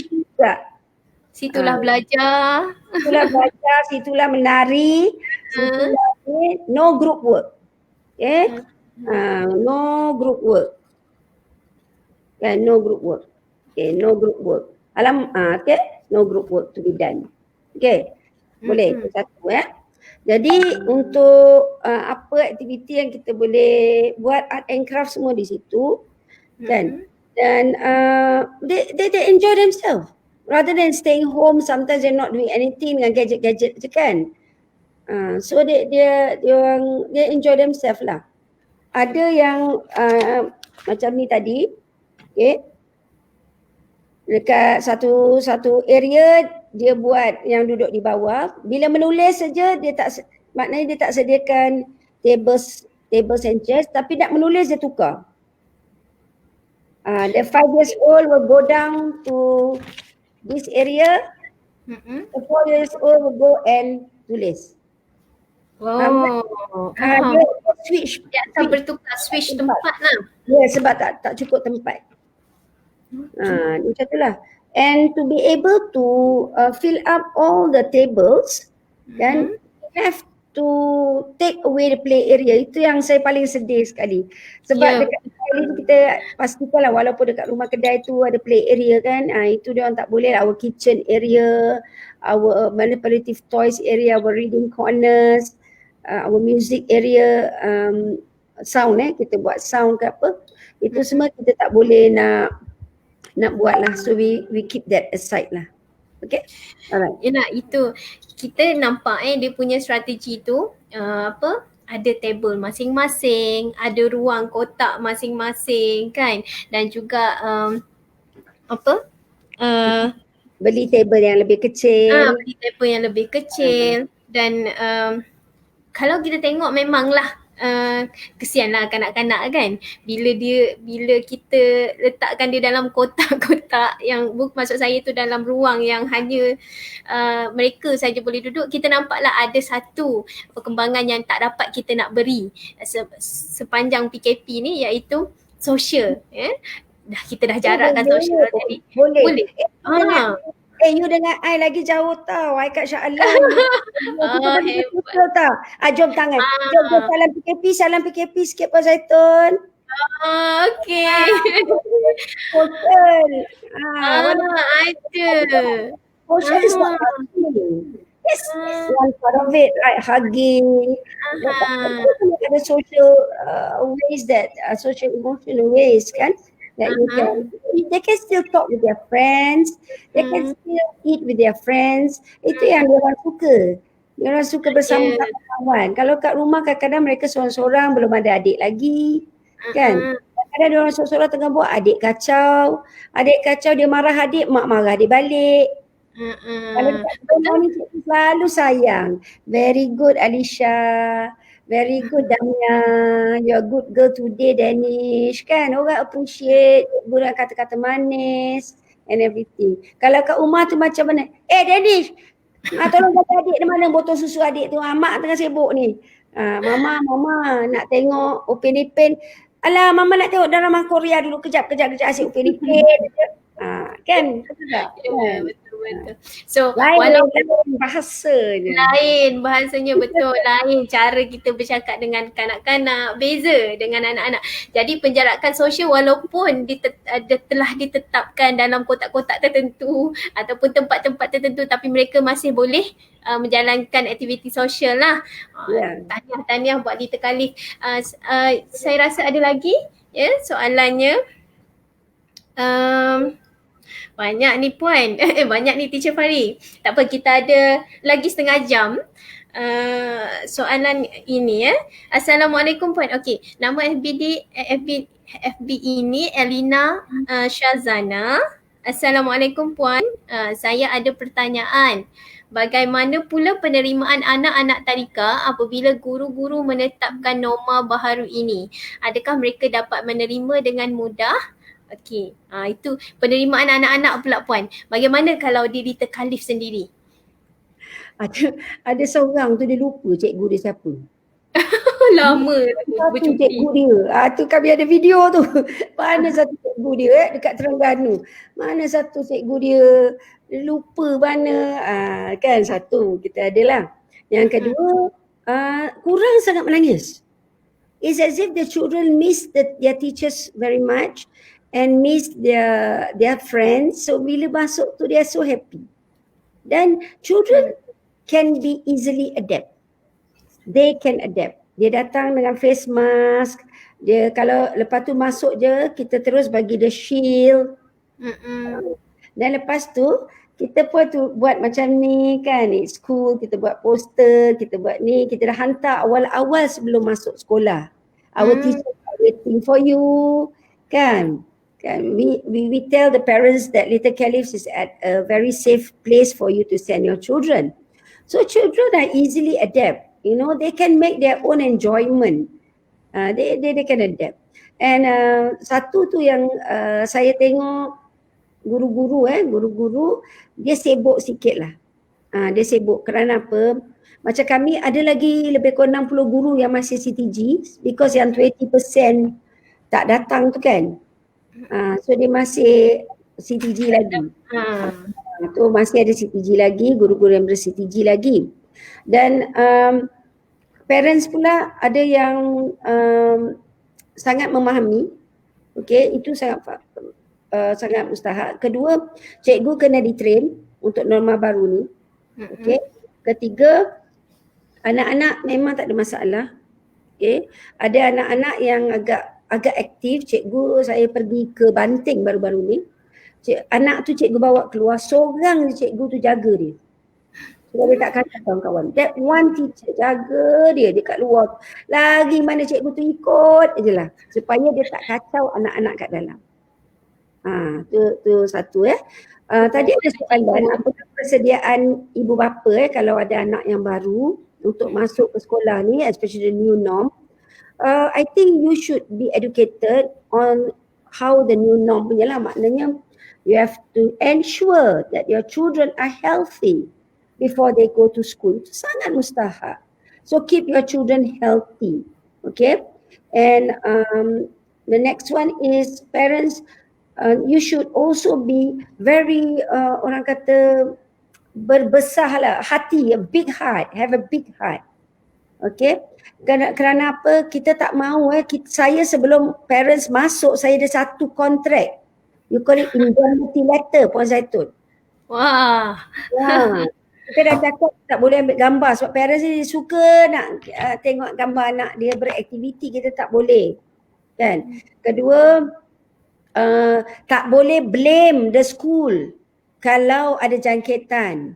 Situlah belajar. Situlah menari. Situlah no group work. Okay? No group work. No group work. Okay, no group work. Okay, no group work to be done. Okay, boleh. Itu satu Jadi untuk apa aktiviti yang kita boleh buat, art and craft semua di situ. Kan? Dan they enjoy themselves. Rather than staying home, sometimes they're not doing anything dengan gadget-gadget je kan. So they enjoy themselves lah. Ada yang macam ni tadi. Okay. Dekat satu area dia buat yang duduk di bawah. Bila menulis saja maknanya dia tak sediakan tables and chairs, tapi nak menulis dia tukar. The 5 years old will go down to this area. The 4 years old will go and tulis. Dia switch. Dia akan bertukar switch tempat lah. Ya, sebab tak cukup tempat. Macam itulah. And to be able to fill up all the tables, then you have to take away the play area. Itu yang saya paling sedih sekali. Sebab dekat kedai tu kita pastikan lah, walaupun dekat rumah kedai tu ada play area kan, itu dia orang tak boleh. Our kitchen area, our manipulative toys area, our reading corners, our music area sound, kita buat sound ke apa, itu semua kita tak boleh nak buat lah. So we keep that aside lah. Okay, alright. Itu kita nampak dia punya strategi tu ada table masing-masing, ada ruang kotak masing-masing kan, dan juga beli table yang lebih kecil. Beli table yang lebih kecil dan kalau kita tengok memanglah kesianlah kanak-kanak kan, bila kita letakkan dia dalam kotak-kotak yang maksud saya tu dalam ruang yang hanya mereka saja boleh duduk, kita nampaklah ada satu perkembangan yang tak dapat kita nak beri sepanjang PKP ni, iaitu social. Kita dah jarakkan social jadi boleh. You dengan I lagi jauh tau. I kat Shah Alam. Hebat. Jom tangan. Jom salam PKP sikit Pak Zaitun. Okay. Social. Ada. Social is not hugging. Yes, one part of it, right? Hugging. Ada social ways that social emotional ways kan. That they can still talk with their friends, they can still eat with their friends. Itu yang diorang suka. Diorang suka bersama kawan. Kalau kat rumah kadang-kadang mereka seorang-seorang, belum ada adik lagi, kan? Kadang-kadang diorang seorang-seorang tengah buat, adik kacau dia marah adik, mak marah adik balik. Kalau kat rumah ni cikgu selalu sayang. Very good Alisha. Very good Damia, you're a good girl today Danish kan. Orang appreciate cikgu kata-kata manis and everything. Kalau kat rumah tu macam mana? Danish, tolong kata adik di mana botol susu adik tu. Mak tengah sibuk ni. Mama nak tengok Upin Ipin. Alah, mama nak tengok drama Korea dulu. Kejap asyik Upin Ipin. Kan? Betul. So walaupun bahasanya betul, lain cara kita bercakap dengan kanak-kanak, beza dengan anak-anak. Jadi penjarakan sosial walaupun telah ditetapkan dalam kotak-kotak tertentu ataupun tempat-tempat tertentu, tapi mereka masih boleh menjalankan aktiviti sosial lah. Tahniah buat Lita Khalif. Saya rasa ada lagi soalannya. Banyak ni Puan. Banyak ni Teacher Fari. Tak apa, kita ada lagi setengah jam soalan ini Assalamualaikum Puan. Okey, nama FB ini Elina Shazana. Assalamualaikum Puan. Saya ada pertanyaan. Bagaimana pula penerimaan anak-anak tadika apabila guru-guru menetapkan norma baharu ini? Adakah mereka dapat menerima dengan mudah? Okey, itu penerimaan anak-anak pula Puan. Bagaimana kalau diri Khalif sendiri? Ada seorang tu dia lupa cikgu dia siapa. Lama bercuti. Cikgu dia. Tu kami ada video tu. Mana satu cikgu dia dekat Terengganu. Mana satu cikgu dia lupa mana. Kan satu kita adalah. Yang kedua, kurang sangat menangis. It's as if the children miss their teachers very much. And miss their friends. So bila masuk tu they are so happy. Dan children can be easily adapt. They can adapt. Dia datang dengan face mask. Dia kalau lepas tu masuk je, kita terus bagi dia shield. Dan lepas tu kita pun tu buat macam ni kan, it's school, kita buat poster, kita buat ni, kita dah hantar awal-awal sebelum masuk sekolah. Our teachers are waiting for you kan. We tell the parents that Little Khalif is at a very safe place for you to send your children. So children are easily adapt. They can make their own enjoyment. They can adapt. And satu tu yang saya tengok guru-guru dia sibuk sikit lah. Dia sibuk kerana apa? Macam kami ada lagi lebih kurang 60 guru yang masih CTG because yang 20% tak datang tu kan. So dia masih CTG lagi. Tu masih ada CTG lagi, guru-guru yang ber-CTG lagi. Dan parents pula ada yang sangat memahami. Okey, itu sangat mustahak. Kedua, cikgu kena di-train untuk norma baru ni. Okey. Ketiga, Anak-anak memang tak ada masalah. Okay. Ada anak-anak yang agak aktif. Cikgu saya pergi ke Banting baru-baru ni. Anak tu cikgu bawa keluar, seorang je cikgu tu jaga dia. Sebab dia tak kacau kawan-kawan. That one teacher jaga dia dekat luar. Lagi mana cikgu tu ikut je lah. Supaya dia tak kacau anak-anak kat dalam. Tu satu tadi ada soalan, apakah persediaan ibu bapa kalau ada anak yang baru untuk masuk ke sekolah ni, especially the new norm. I think you should be educated on how the new norm punya lah. Maknanya you have to ensure that your children are healthy before they go to school. Itu sangat mustahak. So keep your children healthy. Okay. And the next one is parents, you should also be very orang kata berbesar lah hati, a big heart, have a big heart. Okay. Kerana apa? Kita tak mahu saya sebelum parents masuk, saya ada satu kontrak. You call it indemnity letter, Puan Zaitun. Wah. Kita dah cakap tak boleh ambil gambar sebab parents ni suka nak tengok gambar anak dia beraktiviti, kita tak boleh. Kan? Kedua, tak boleh blame the school kalau ada jangkitan.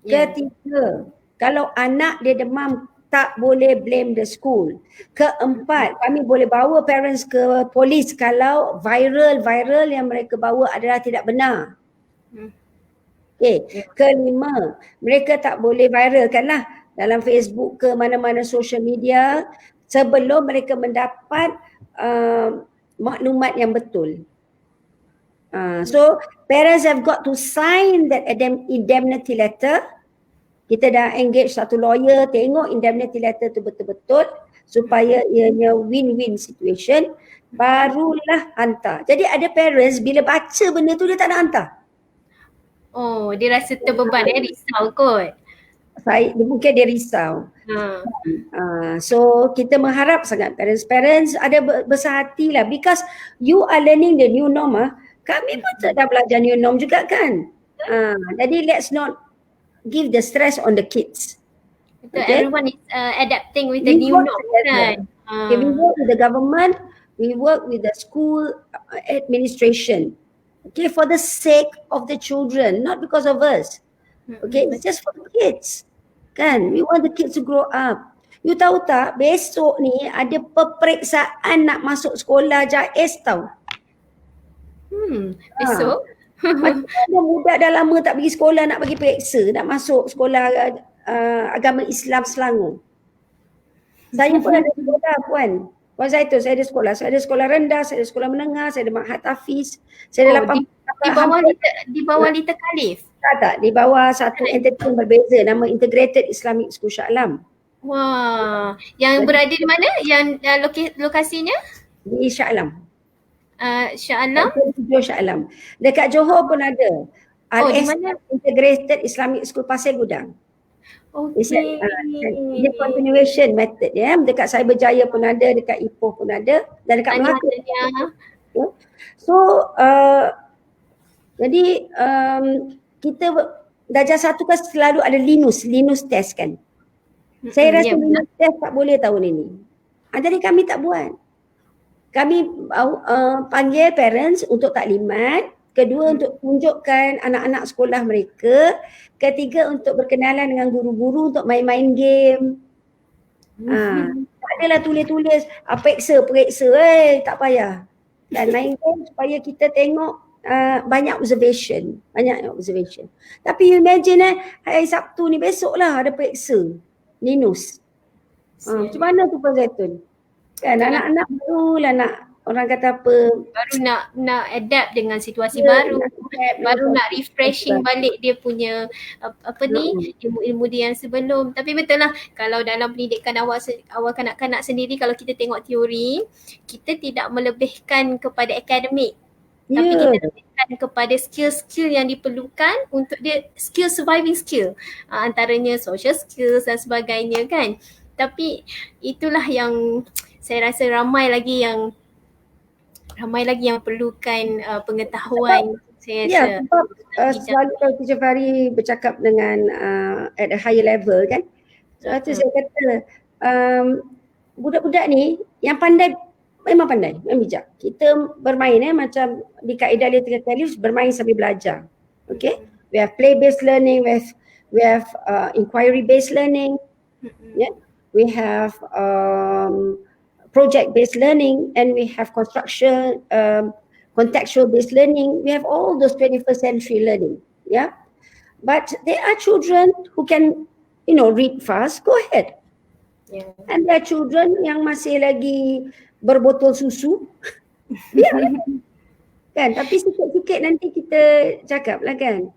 Ketiga, kalau anak dia demam, tak boleh blame the school. Keempat, kami boleh bawa parents ke polis kalau viral yang mereka bawa adalah tidak benar. Okay. Kelima, mereka tak boleh viralkan lah dalam Facebook ke mana-mana social media sebelum mereka mendapat maklumat yang betul. So parents have got to sign that indemnity letter. Kita dah engage satu lawyer, tengok indemnity letter tu betul-betul supaya ianya win-win situation, barulah hantar. Jadi ada parents bila baca benda tu dia tak nak hantar. Oh, dia rasa terbeban, risau kot. Mungkin dia risau. So kita mengharap sangat parents ada besar hati lah, because you are learning the new norm. Kami pun dah belajar new norm juga kan. Jadi let's not give the stress on the kids. Okay? Everyone is adapting with the new norm kan. Okay, we work with the government, we work with the school administration. Okay, for the sake of the children, not because of us. Okay, it's just for the kids. Kan, we want the kids to grow up. You tahu tak, besok ni ada peperiksaan nak masuk sekolah JAIS tau. Besok? Ada budak dah lama tak pergi sekolah nak bagi periksa, nak masuk sekolah agama Islam Selangor. Saya pun ada sekolah Puan Zaitun, saya ada sekolah. Saya ada sekolah rendah, saya ada sekolah menengah, saya ada Mahat Hafiz. Saya ada di bawah Lita Khalif? Tak, di bawah satu entiti yang berbeza, nama Integrated Islamic School Shah Alam. Wah, yang berada di mana? Yang lokasinya? Di Shah Alam. Shah Alam? Shah Alam. Dekat Johor pun ada. Di mana? Integrated Islamic School Pasir Gudang. Okay. Dia continuation method ya. Dekat Cyberjaya pun ada, dekat Ipoh pun ada, dan dekat Melaka. So jadi kita darjah 1 kan selalu ada Linus test kan. Saya rasa Linus test tak boleh tahun ini. Jadi kami tak buat. Kami panggil parents untuk taklimat. Kedua, untuk tunjukkan anak-anak sekolah mereka. Ketiga, untuk berkenalan dengan guru-guru untuk main-main game. Tak adalah tulis-tulis periksa, tak payah. Dan main game supaya kita tengok banyak observation. Tapi you imagine hari Sabtu ni, besok lah ada periksa Linus. Macam mana tu Puan Zaitun? Kan anak-anak barulah nak, orang kata apa, baru nak adapt dengan situasi baru, baru nak refreshing balik dia punya ilmu-ilmu dia yang sebelum. Tapi betul lah, kalau dalam pendidikan awal kanak-kanak sendiri, kalau kita tengok teori, kita tidak melebihkan kepada akademik, tapi kita lebihkan kepada skill-skill yang diperlukan untuk dia, skill surviving skill, antaranya social skills dan sebagainya kan. Tapi itulah yang saya rasa ramai lagi yang perlukan pengetahuan. Sebab selalu kalau Teacher Fahri bercakap dengan at a higher level kan, Sebab tu saya kata budak-budak ni yang pandai memang pandai, memang bijak. Kita bermain macam di kaedah literature Caliph, bermain sambil belajar. Okay? We have play-based learning, we have inquiry-based learning, yeah? We have project-based learning, and we have construction, contextual-based learning. We have all those 21st century learning, yeah. But there are children who can, read fast. Go ahead. Yeah. And there are children yang masih lagi berbotol susu. Kan? Tapi sikit-sikit nanti kita cakap lah kan.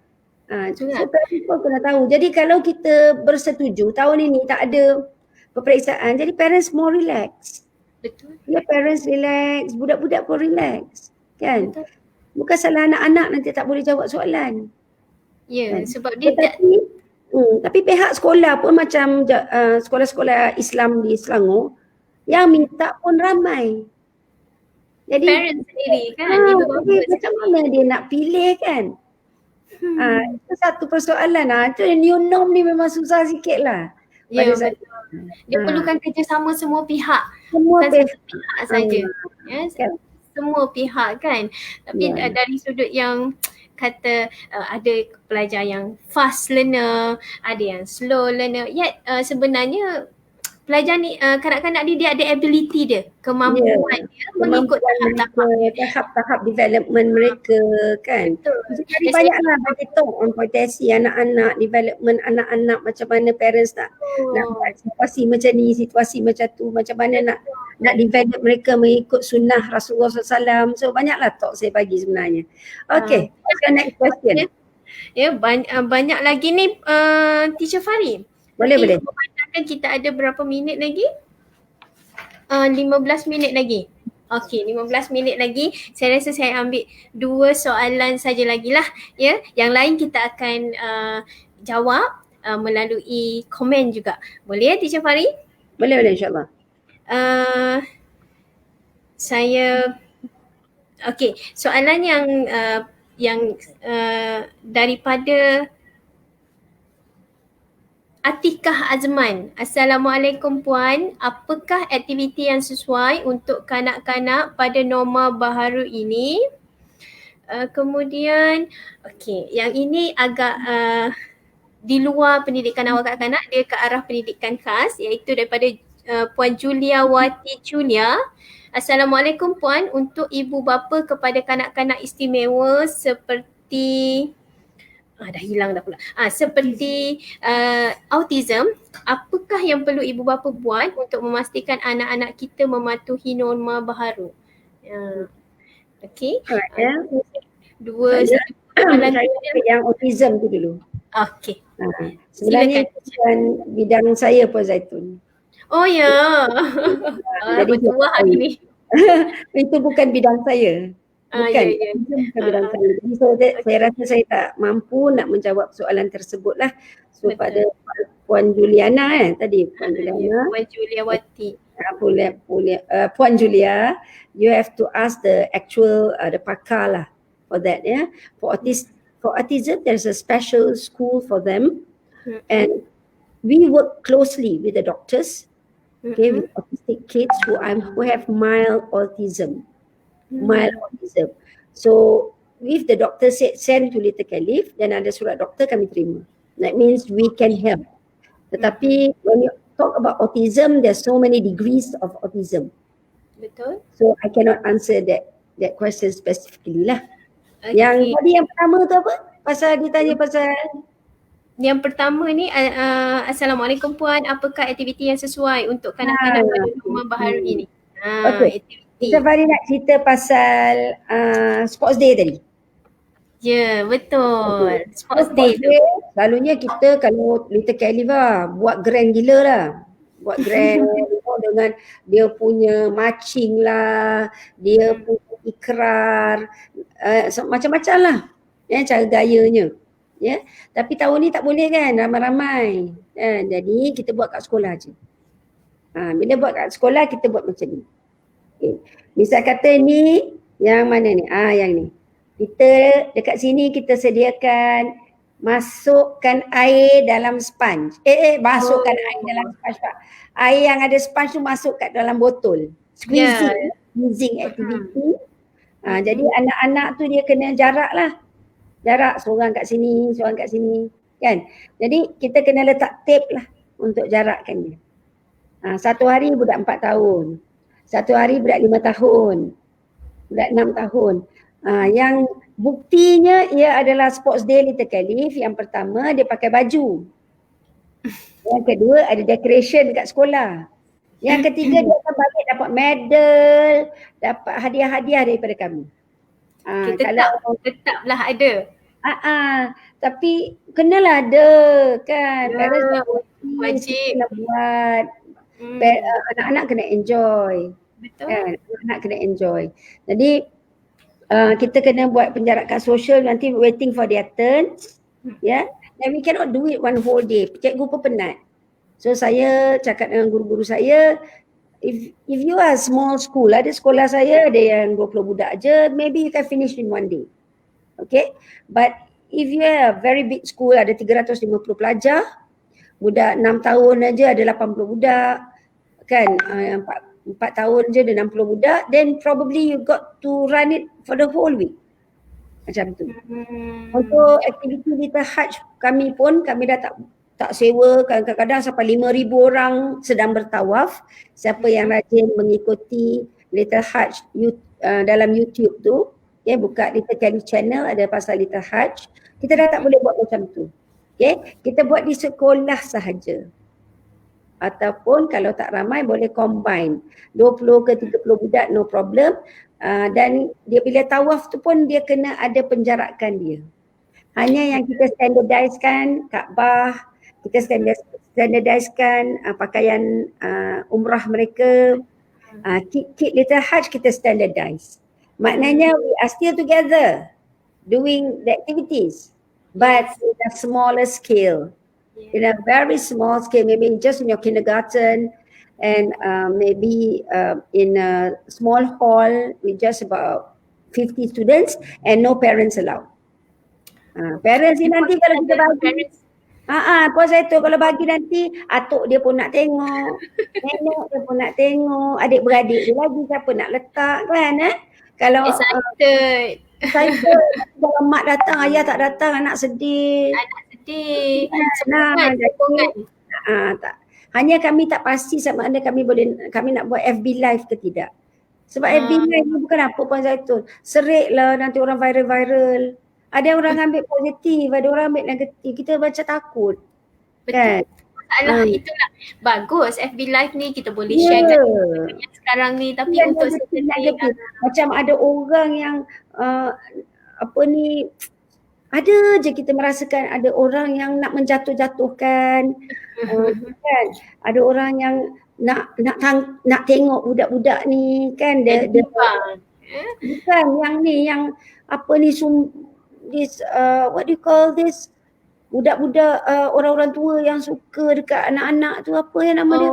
So parents pun kena tahu. Jadi kalau kita bersetuju tahun ini tak ada peperiksaan, jadi parents more relax. Betul. Ya, parents relax, budak-budak pun relax. Kan? Betul. Bukan salah anak-anak nanti tak boleh jawab soalan. Ya, Kan? sebab dia Tapi pihak sekolah pun macam sekolah-sekolah Islam di Selangor yang minta pun ramai. Jadi parents sendiri kan, ibu bapa jadi macam mana dia nak pilih kan? Itu satu persoalan lah. Itu new norm ni memang susah sikit lah. Ya, betul. Dia perlukan kerjasama semua pihak. Semua Bukan pihak. satu pihak saja. Ya, Kan? semua pihak kan. Tapi dari sudut yang kata ada pelajar yang fast learner, ada yang slow learner. Yet sebenarnya pelajar ni, kanak-kanak dia ada ability dia, kemampuan dia mengikut tahap-tahap development mereka kan. Jadi banyaklah bagi tahu on potensi anak-anak, development anak-anak, macam mana parents nak buat situasi macam ni, situasi macam tu, macam mana nak develop mereka mengikut sunnah Rasulullah SAW. So banyaklah talk saya bagi sebenarnya. Okay, next question. Ya, banyak lagi ni Teacher Fari. Boleh. Kita ada berapa minit lagi? 15 minit lagi. Okey, 15 minit lagi. Saya rasa saya ambil 2 soalan saja lagi lah. Ya, yang lain kita akan jawab melalui komen juga. Boleh Teacher Fari? Boleh insyaAllah. Okey, soalan yang daripada Atikah Azman. Assalamualaikum Puan. Apakah aktiviti yang sesuai untuk kanak-kanak pada norma baharu ini? Kemudian, okey, yang ini agak di luar pendidikan awal kanak-kanak, dia ke arah pendidikan khas, iaitu daripada Puan Julia Wati Julia. Assalamualaikum Puan, untuk ibu bapa kepada kanak-kanak istimewa seperti dah hilang dah pula. Seperti autism, apakah yang perlu ibu bapa buat untuk memastikan anak-anak kita mematuhi norma baharu? Okey. Dua yang autism tu dulu. Okey. Sebenarnya bukan bidang saya pun Zaitun. Oh ya. Jadi bertuah hari ni. Itu bukan bidang saya. Bukan bidang saya. Jadi saya rasa saya tak mampu nak menjawab soalan tersebut lah. So pada Puan Juliana tadi, Puan Juliana. Puan Julia Wati. Puan Julia, you have to ask the actual the pakar lah for that. For autism, there's a special school for them, and we work closely with the doctors, with autistic kids who have mild autism. So if the doctor said send to Little Caliph, dan ada surat doktor, kami terima. That means we can help. Tetapi when you talk about autism, there's so many degrees of autism. Betul. So I cannot answer that question specifically lah. Yang tadi yang pertama tu apa? Pasal dia tanya pasal yang pertama ni, Assalamualaikum Puan, apakah aktiviti yang sesuai untuk kanak-kanak pada norma baharu ini? Aktiviti. Kita Fari nak cerita pasal sports day tadi. Ya, betul. Sports day tu. Selalunya kita kalau Little Caliph buat grand gila lah. Buat grand dengan dia punya marching lah, dia punya ikrar, macam-macam lah cara gayanya. Tapi tahun ni tak boleh kan, ramai-ramai. Jadi kita buat kat sekolah je. Bila buat kat sekolah kita buat macam ni. Misal kata ni, yang mana ni? Yang ni. Kita dekat sini kita sediakan masukkan air dalam sponge. Masukkan air dalam sponge Pak. Air yang ada sponge tu masuk kat dalam botol. Squeezing, squeezing activity. Jadi anak-anak tu dia kena jarak lah. Jarak seorang kat sini, seorang kat sini. Kan? Jadi kita kena letak tape lah untuk jarakkan dia. Satu hari budak 4 tahun. Satu hari budak 5 tahun. Budak 6 tahun. Yang buktinya ia adalah sports day Little Caliph. Yang pertama dia pakai baju. Yang kedua ada decoration kat sekolah. Yang ketiga dia akan balik dapat medal, dapat hadiah-hadiah daripada kami. Tetaplah ada. Tapi kenalah ada kan. Wajib. Kena buat. Anak-anak kena enjoy. Betul. Kan? Anak kena enjoy. Jadi kita kena buat penjarakan sosial, nanti waiting for their turns. And we cannot do it one whole day. Cikgu pun penat. So saya cakap dengan guru-guru saya, if you are small school, ada sekolah saya ada yang 20 budak je, maybe you can finish in one day. Okay, but if you are a very big school, ada 350 pelajar, budak 6 tahun aja ada 80 budak, kan, 4 tahun je ada 60 budak, then probably you got to run it for the whole week. Macam tu. Untuk aktiviti Little Hajj kami pun, kami dah tak sewa, kadang-kadang sampai 5,000 orang sedang bertawaf. Siapa yang rajin mengikuti Little Hajj dalam YouTube tu, buka Little Caliph channel, ada pasal Little Hajj. Kita dah tak boleh buat macam tu. Kita buat di sekolah sahaja. Ataupun kalau tak ramai boleh combine 20 ke 30 budak, no problem. Dan dia bila tawaf tu pun dia kena ada penjarakan dia. Hanya yang kita standardizekan Kaabah, kita standardizekan pakaian umrah mereka, kit Little Hajj kita standardize. Maknanya we are still together doing the activities, but in a smaller scale. In a very small scale, maybe just in your kindergarten, and maybe in a small hall with just about 50 students and no parents allowed. Parents ni nanti kalau kita bagi, puan saya tu kalau bagi nanti atuk dia pun nak tengok, nenek dia pun nak tengok, adik-beradik dia lagi siapa nak letak kan. Kalau excited. Kalau mak datang, ayah tak datang, anak sedih. Tak. Hanya kami tak pasti sama ada kami nak buat FB live ke tidak. Sebab FB live ni bukan apa Puan Zaitun. Serik lah nanti orang viral. Ada orang ambil positif, ada orang ambil negatif. Kita baca takut. Betul. Masalah itulah bagus FB live ni kita boleh share kan sekarang ni, tapi untuk negatif. Macam ada orang yang ada je kita merasakan ada orang yang nak menjatuh-jatuhkan, kan? Ada orang yang nak tengok budak-budak ni kan, bukan yang ni yang what do you call this, budak-budak orang-orang tua yang suka dekat anak-anak tu, apa yang nama dia?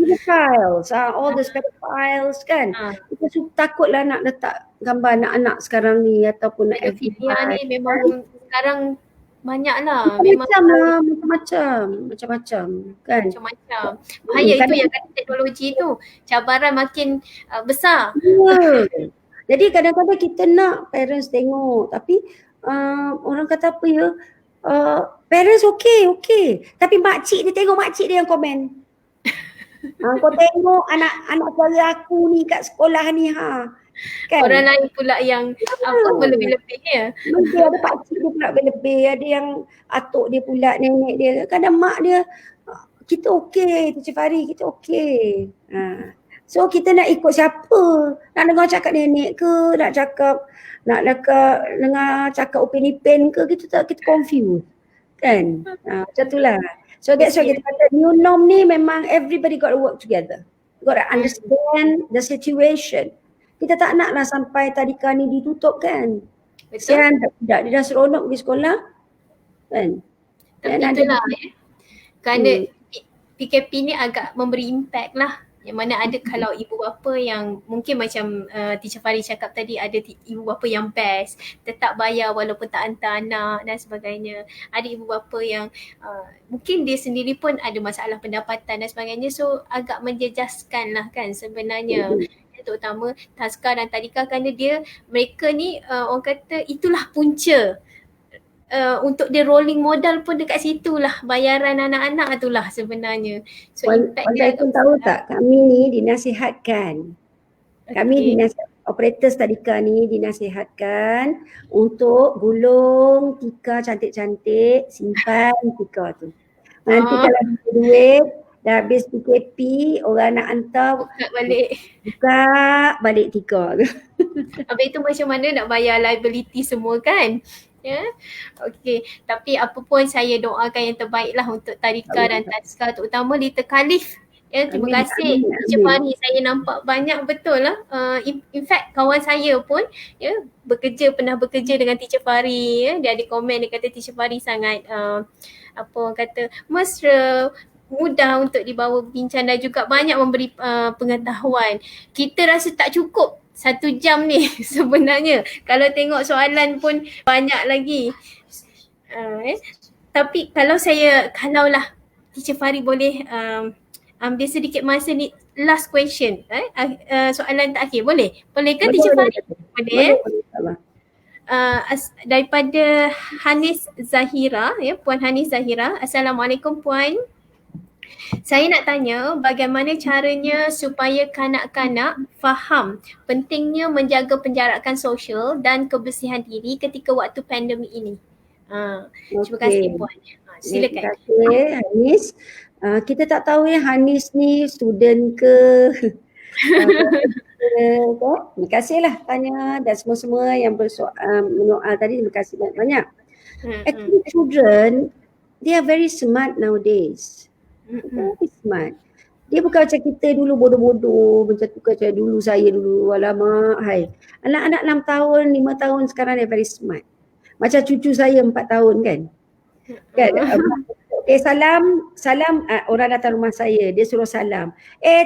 Pedophiles. All these pedophiles kan. Kita takutlah nak letak gambar anak-anak sekarang ni ataupun nak pedophilia ni memang sekarang banyak lah. Macam-macam kan. Macam-macam. Bahaya itu yang kata teknologi tu. Cabaran makin besar. Jadi kadang-kadang kita nak parents tengok, tapi orang kata apa ya, parents okay. Tapi makcik dia tengok, makcik dia yang komen. Kau tengok anak saudara aku ni kat sekolah ni kan? Orang lain pula yang berlebih-lebih ya. Mungkin ada pakcik dia pula berlebih, ada yang atuk dia pula, nenek dia. Kadang mak dia, kita okey, Cik Fari, kita okey. So kita nak ikut siapa? Nak dengar cakap nenek ke? Nak dengar cakap Upin Ipin ke? Kita confused kan? Macam itulah. So that's why kita kata new norm ni memang everybody got to work together. Got to understand the situation. Kita tak naklah sampai tadika ni ditutup kan. Kesian budak dia dah seronok pergi sekolah kan. Tapi itulah kerana PKP ni agak memberi impact lah Yang mana ada kalau ibu bapa yang mungkin macam Teacher Fari cakap tadi, ada ibu bapa yang best, tetap bayar walaupun tak hantar anak dan sebagainya. Ada ibu bapa yang mungkin dia sendiri pun ada masalah pendapatan dan sebagainya, so agak menjejaskan lah kan sebenarnya. Terutama Tazkar dan Tadika, kerana mereka ni orang kata itulah punca. Untuk dia rolling modal pun dekat situ lah, bayaran anak-anak tu lah sebenarnya. So impact dia Zaitun tahu tak, kami ni dinasihatkan. Kami operators tadika ni dinasihatkan untuk gulung tika cantik-cantik, simpan tika tu. Nanti kalau ada duit, dah habis PKP, orang nak hantar, buka balik tika tu. Habis itu macam mana nak bayar liability semua kan? Ya. Okey, tapi apa pun saya doakan yang terbaik lah untuk Tadika dan Tazkar, terutama Little Khalif. Ya, terima kasih Teacher Fari. Saya nampak banyak betul lah. In fact kawan saya pun pernah bekerja dengan Teacher Fari. Ya. Dia ada komen, dia kata Teacher Fari sangat apa orang kata, mesra, mudah untuk dibawa bincang dan juga banyak memberi pengetahuan. Kita rasa tak cukup 1 jam ni sebenarnya. Kalau tengok soalan pun banyak lagi. Tapi kalaulah Teacher Fari boleh ambil sedikit masa ni, last question. Soalan terakhir boleh? Boleh ke Teacher Fari? Boleh. Daripada Hanis Zahira, Puan Hanis Zahira. Assalamualaikum Puan. Saya nak tanya bagaimana caranya supaya kanak-kanak faham pentingnya menjaga penjarakan sosial dan kebersihan diri ketika waktu pandemik ini. Terima kasih Puan. Silakan. Terima kasih Hanis. Kita tak tahu Hanis ni student ke terima kasihlah tanya, dan semua-semua yang menyoal tadi, terima kasih banyak-banyak. Actually children, they are very smart nowadays. Very smart. Dia bukan macam kita dulu bodoh-bodoh, macam tu macam dulu saya dulu, alamak, hai. Anak-anak 6 tahun, 5 tahun sekarang dia very smart. Macam cucu saya 4 tahun kan. Kan? Salam, orang datang rumah saya, dia suruh salam.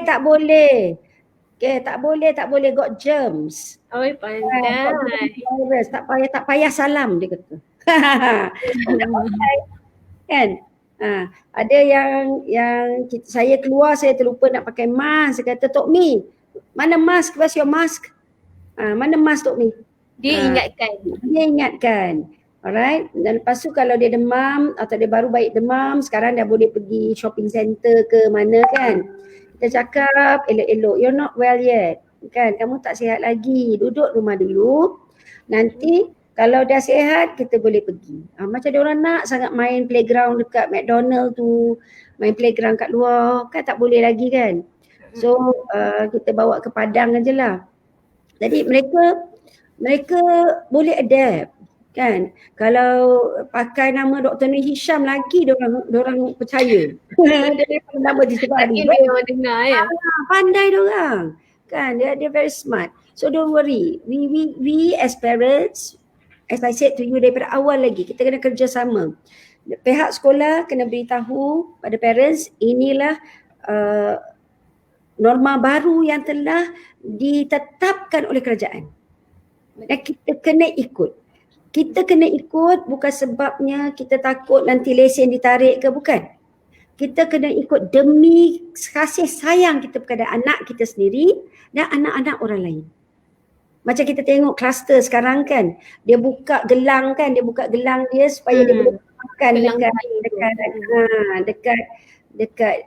Tak boleh. Tak boleh, got germs. Oh, pandai. Tak payah salam, dia kata. Kan? Ada yang saya keluar, saya terlupa nak pakai mask. Saya kata, Tok Mi, mana mask? Where's your mask? Mana mask Tok Mi? Dia ingatkan. Alright. Dan lepas tu kalau dia demam atau dia baru baik demam, sekarang dah boleh pergi shopping center ke mana kan. Kita cakap elok-elok, you're not well yet. Kan, kamu tak sihat lagi. Duduk rumah dulu. Nanti kalau dah sihat, kita boleh pergi. Macam dia orang nak sangat main playground dekat McDonald tu, main playground kat luar, kan tak boleh lagi kan. So kita bawa ke Padang aje lah. Jadi mereka boleh adapt kan. Kalau pakai nama Dr. Nur Hisham lagi, diorang percaya. Daripada nama disebut pandai diorang kan, dia very smart. So don't worry, we as parents, as I said to you daripada awal lagi, kita kena kerjasama. Pihak sekolah kena beritahu pada parents, inilah norma baru yang telah ditetapkan oleh kerajaan. Dan kita kena ikut. Kita kena ikut bukan sebabnya kita takut nanti lesen ditarik ke, bukan. Kita kena ikut demi kasih sayang kita kepada anak kita sendiri dan anak-anak orang lain. Macam kita tengok kluster sekarang kan, dia buka gelang dia supaya dia boleh makan dekat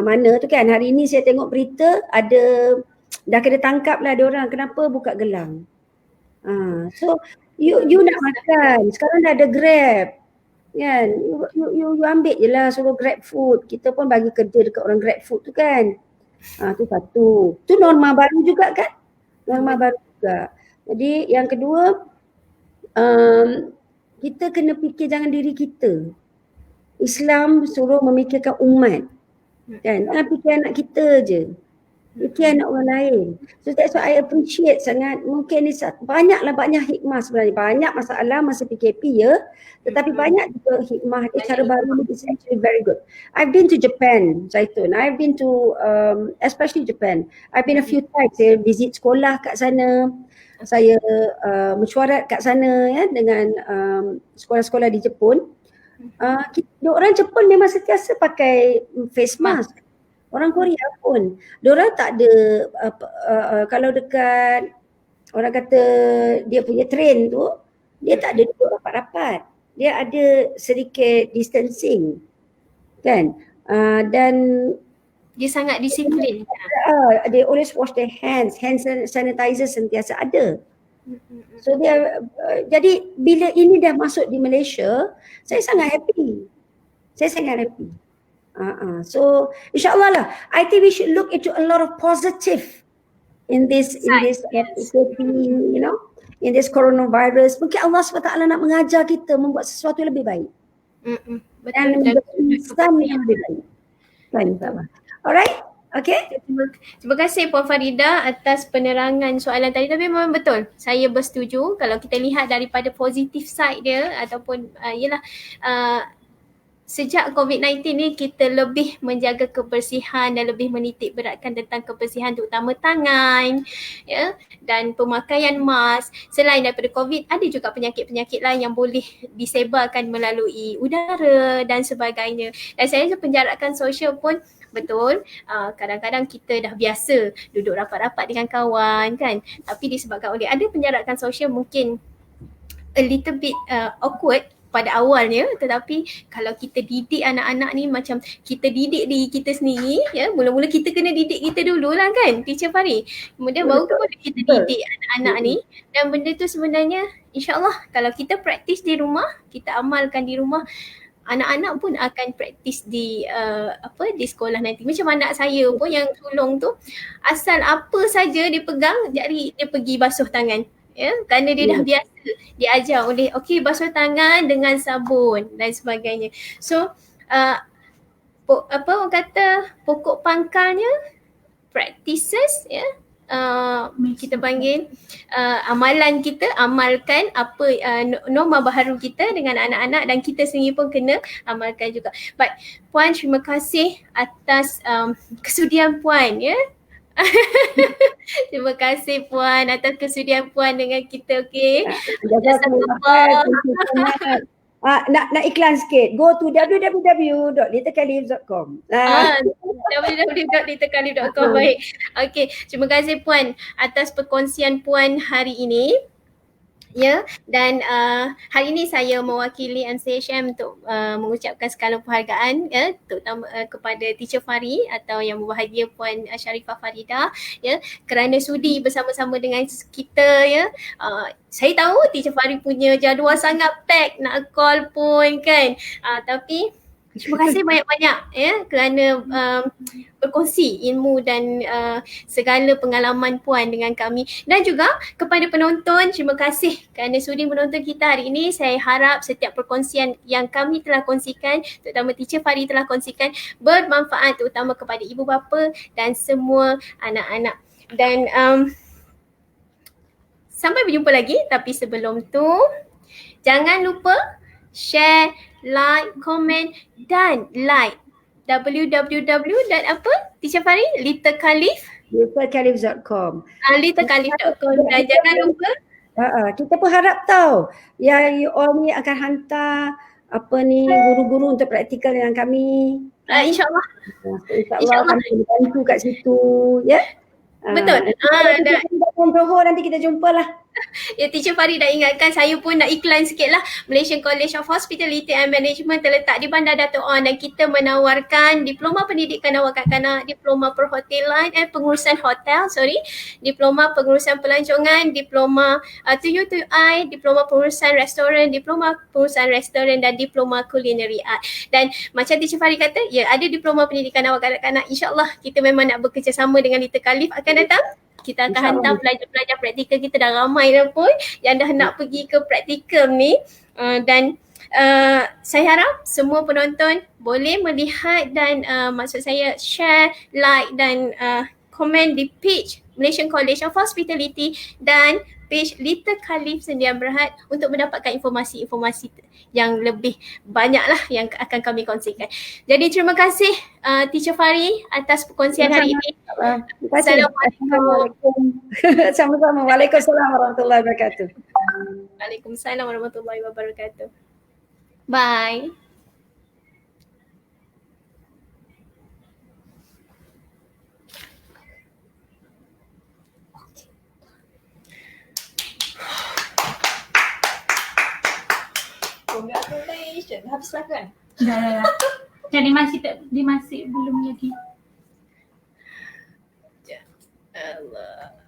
mana tu kan. Hari ni saya tengok berita ada dah kena tangkap lah diorang, kenapa buka gelang. So you nak makan, sekarang dah ada Grab kan, you ambil je lah, suruh Grab food. Kita pun bagi kerja dekat orang Grab food tu kan. Tu satu, tu norma baru juga kan, norma baru juga. Jadi yang kedua, kita kena fikir jangan diri kita. Islam suruh memikirkan umat kan, jangan fikir anak kita je Fikir anak orang lain. So that's why I appreciate sangat. Mungkin ni banyak hikmah sebenarnya. Banyak masalah masa PKP ya. Tetapi banyak juga hikmah dia, cara baru ni is actually very good. I've been to Japan, Zaitun. I've been to especially Japan. I've been a few times. Saya visit sekolah kat sana. Saya mesyuarat kat sana ya dengan sekolah-sekolah di Jepun. Orang Jepun memang sentiasa pakai face mask. Orang Korea pun. Diorang tak ada kalau dekat orang kata dia punya train tu, dia tak ada duduk rapat-rapat. Dia ada sedikit distancing. Kan? Dan dia sangat disiplin. They always wash their hands. Hand sanitizer sentiasa ada. So dia jadi bila ini dah masuk di Malaysia, saya sangat happy. So insyaAllah lah, I think we should look into a lot of positive in this you know, in this coronavirus. Mungkin Allah SWT nak mengajar kita membuat sesuatu yang lebih baik. Dan insan yang lebih baik. Alright? Okay? Terima kasih Puan Farida atas penerangan soalan tadi. Tapi memang betul, saya bersetuju kalau kita lihat daripada positif side dia ataupun sejak COVID-19 ni kita lebih menjaga kebersihan dan lebih menitik beratkan tentang kebersihan terutama tangan ya, dan pemakaian mask. Selain daripada COVID, ada juga penyakit-penyakit lain yang boleh disebarkan melalui udara dan sebagainya. Dan saya rasa penjarakan sosial pun betul, kadang-kadang kita dah biasa duduk rapat-rapat dengan kawan kan, tapi disebabkan oleh ada penjarakan sosial mungkin a little bit awkward pada awalnya, tetapi kalau kita didik anak-anak ni macam kita didik diri kita sendiri ya, mula-mula kita kena didik kita dulu lah kan Teacher Fari, kemudian baru kita didik anak-anak ni, dan benda tu sebenarnya insyaAllah kalau kita praktis di rumah, kita amalkan di rumah, anak-anak pun akan praktis di di sekolah nanti. Macam anak saya pun yang sulung tu, asal apa saja dia pegang, jadi dia pergi basuh tangan. Ya, kerana dia dah biasa diajar oleh basuh tangan dengan sabun dan sebagainya. So orang kata pokok pangkalnya practices ya, kita panggil amalan kita, amalkan apa norma baharu kita dengan anak-anak, dan kita sendiri pun kena amalkan juga. Baik, Puan, terima kasih atas kesudian Puan ya. Terima kasih Puan atas kesudian Puan dengan kita, okey. Nak iklan sikit. Go to www.littlekhalif.com. www.littlekhalif.com. Baik. Okey, terima kasih Puan atas perkongsian Puan hari ini. Ya, dan hari ini saya mewakili MCHM untuk mengucapkan segala penghargaan ya, terutama kepada Teacher Fari atau yang berbahagia Puan Sharifah Farida ya, kerana sudi bersama-sama dengan kita ya. Saya tahu Teacher Fari punya jadual sangat pack, nak call pun kan, tapi terima kasih banyak-banyak ya kerana berkongsi ilmu dan segala pengalaman Puan dengan kami, dan juga kepada penonton, terima kasih kerana sudi menonton kita hari ini. Saya harap setiap perkongsian yang kami telah kongsikan, terutama Teacher Fari telah kongsikan, bermanfaat terutama kepada ibu bapa dan semua anak-anak. Dan sampai berjumpa lagi, tapi sebelum tu jangan lupa share, like, komen dan like Teacher Fari? littlekhalif.com. littlekhalif.com. Dan jangan lupa kita pun harap tahu you all ni akan hantar guru-guru untuk praktikal dengan kami. InsyaAllah. InsyaAllah kami bantu kat situ ya. Betul. Nanti kita jumpa lah. Ya, Teacher Fari dah ingatkan, saya pun nak iklan sikit lah. Malaysian College of Hospitality and Management terletak di Bandar Dato' On, dan kita menawarkan diploma pendidikan awak kanak-kanak, diploma perhotelan, pengurusan hotel, diploma pengurusan pelancongan, diploma TUI, diploma pengurusan restoran, dan diploma culinary art. Dan macam Teacher Fari kata, ya, ada diploma pendidikan awak kanak-kanak. InsyaAllah kita memang nak bekerjasama dengan Little Khalif akan datang. Kita akan hantar pelajar-pelajar praktikal kita, dah ramai dah pun yang dah nak pergi ke praktikal ni. Dan saya harap semua penonton boleh melihat dan maksud saya share, like dan komen di page Malaysian College of Hospitality dan page Little Khalif Sendian Berhad untuk mendapatkan informasi-informasi yang lebih banyak lah yang akan kami kongsikan. Jadi terima kasih Teacher Fari atas perkongsian hari ini. Terima kasih. Assalamualaikum. Sama-sama. Waalaikumsalam warahmatullahi wabarakatuh. Waalaikumsalam warahmatullahi wabarakatuh. Bye. Congratulations. Habis lah kan? Dah. Jadi masih belum lagi. Allah.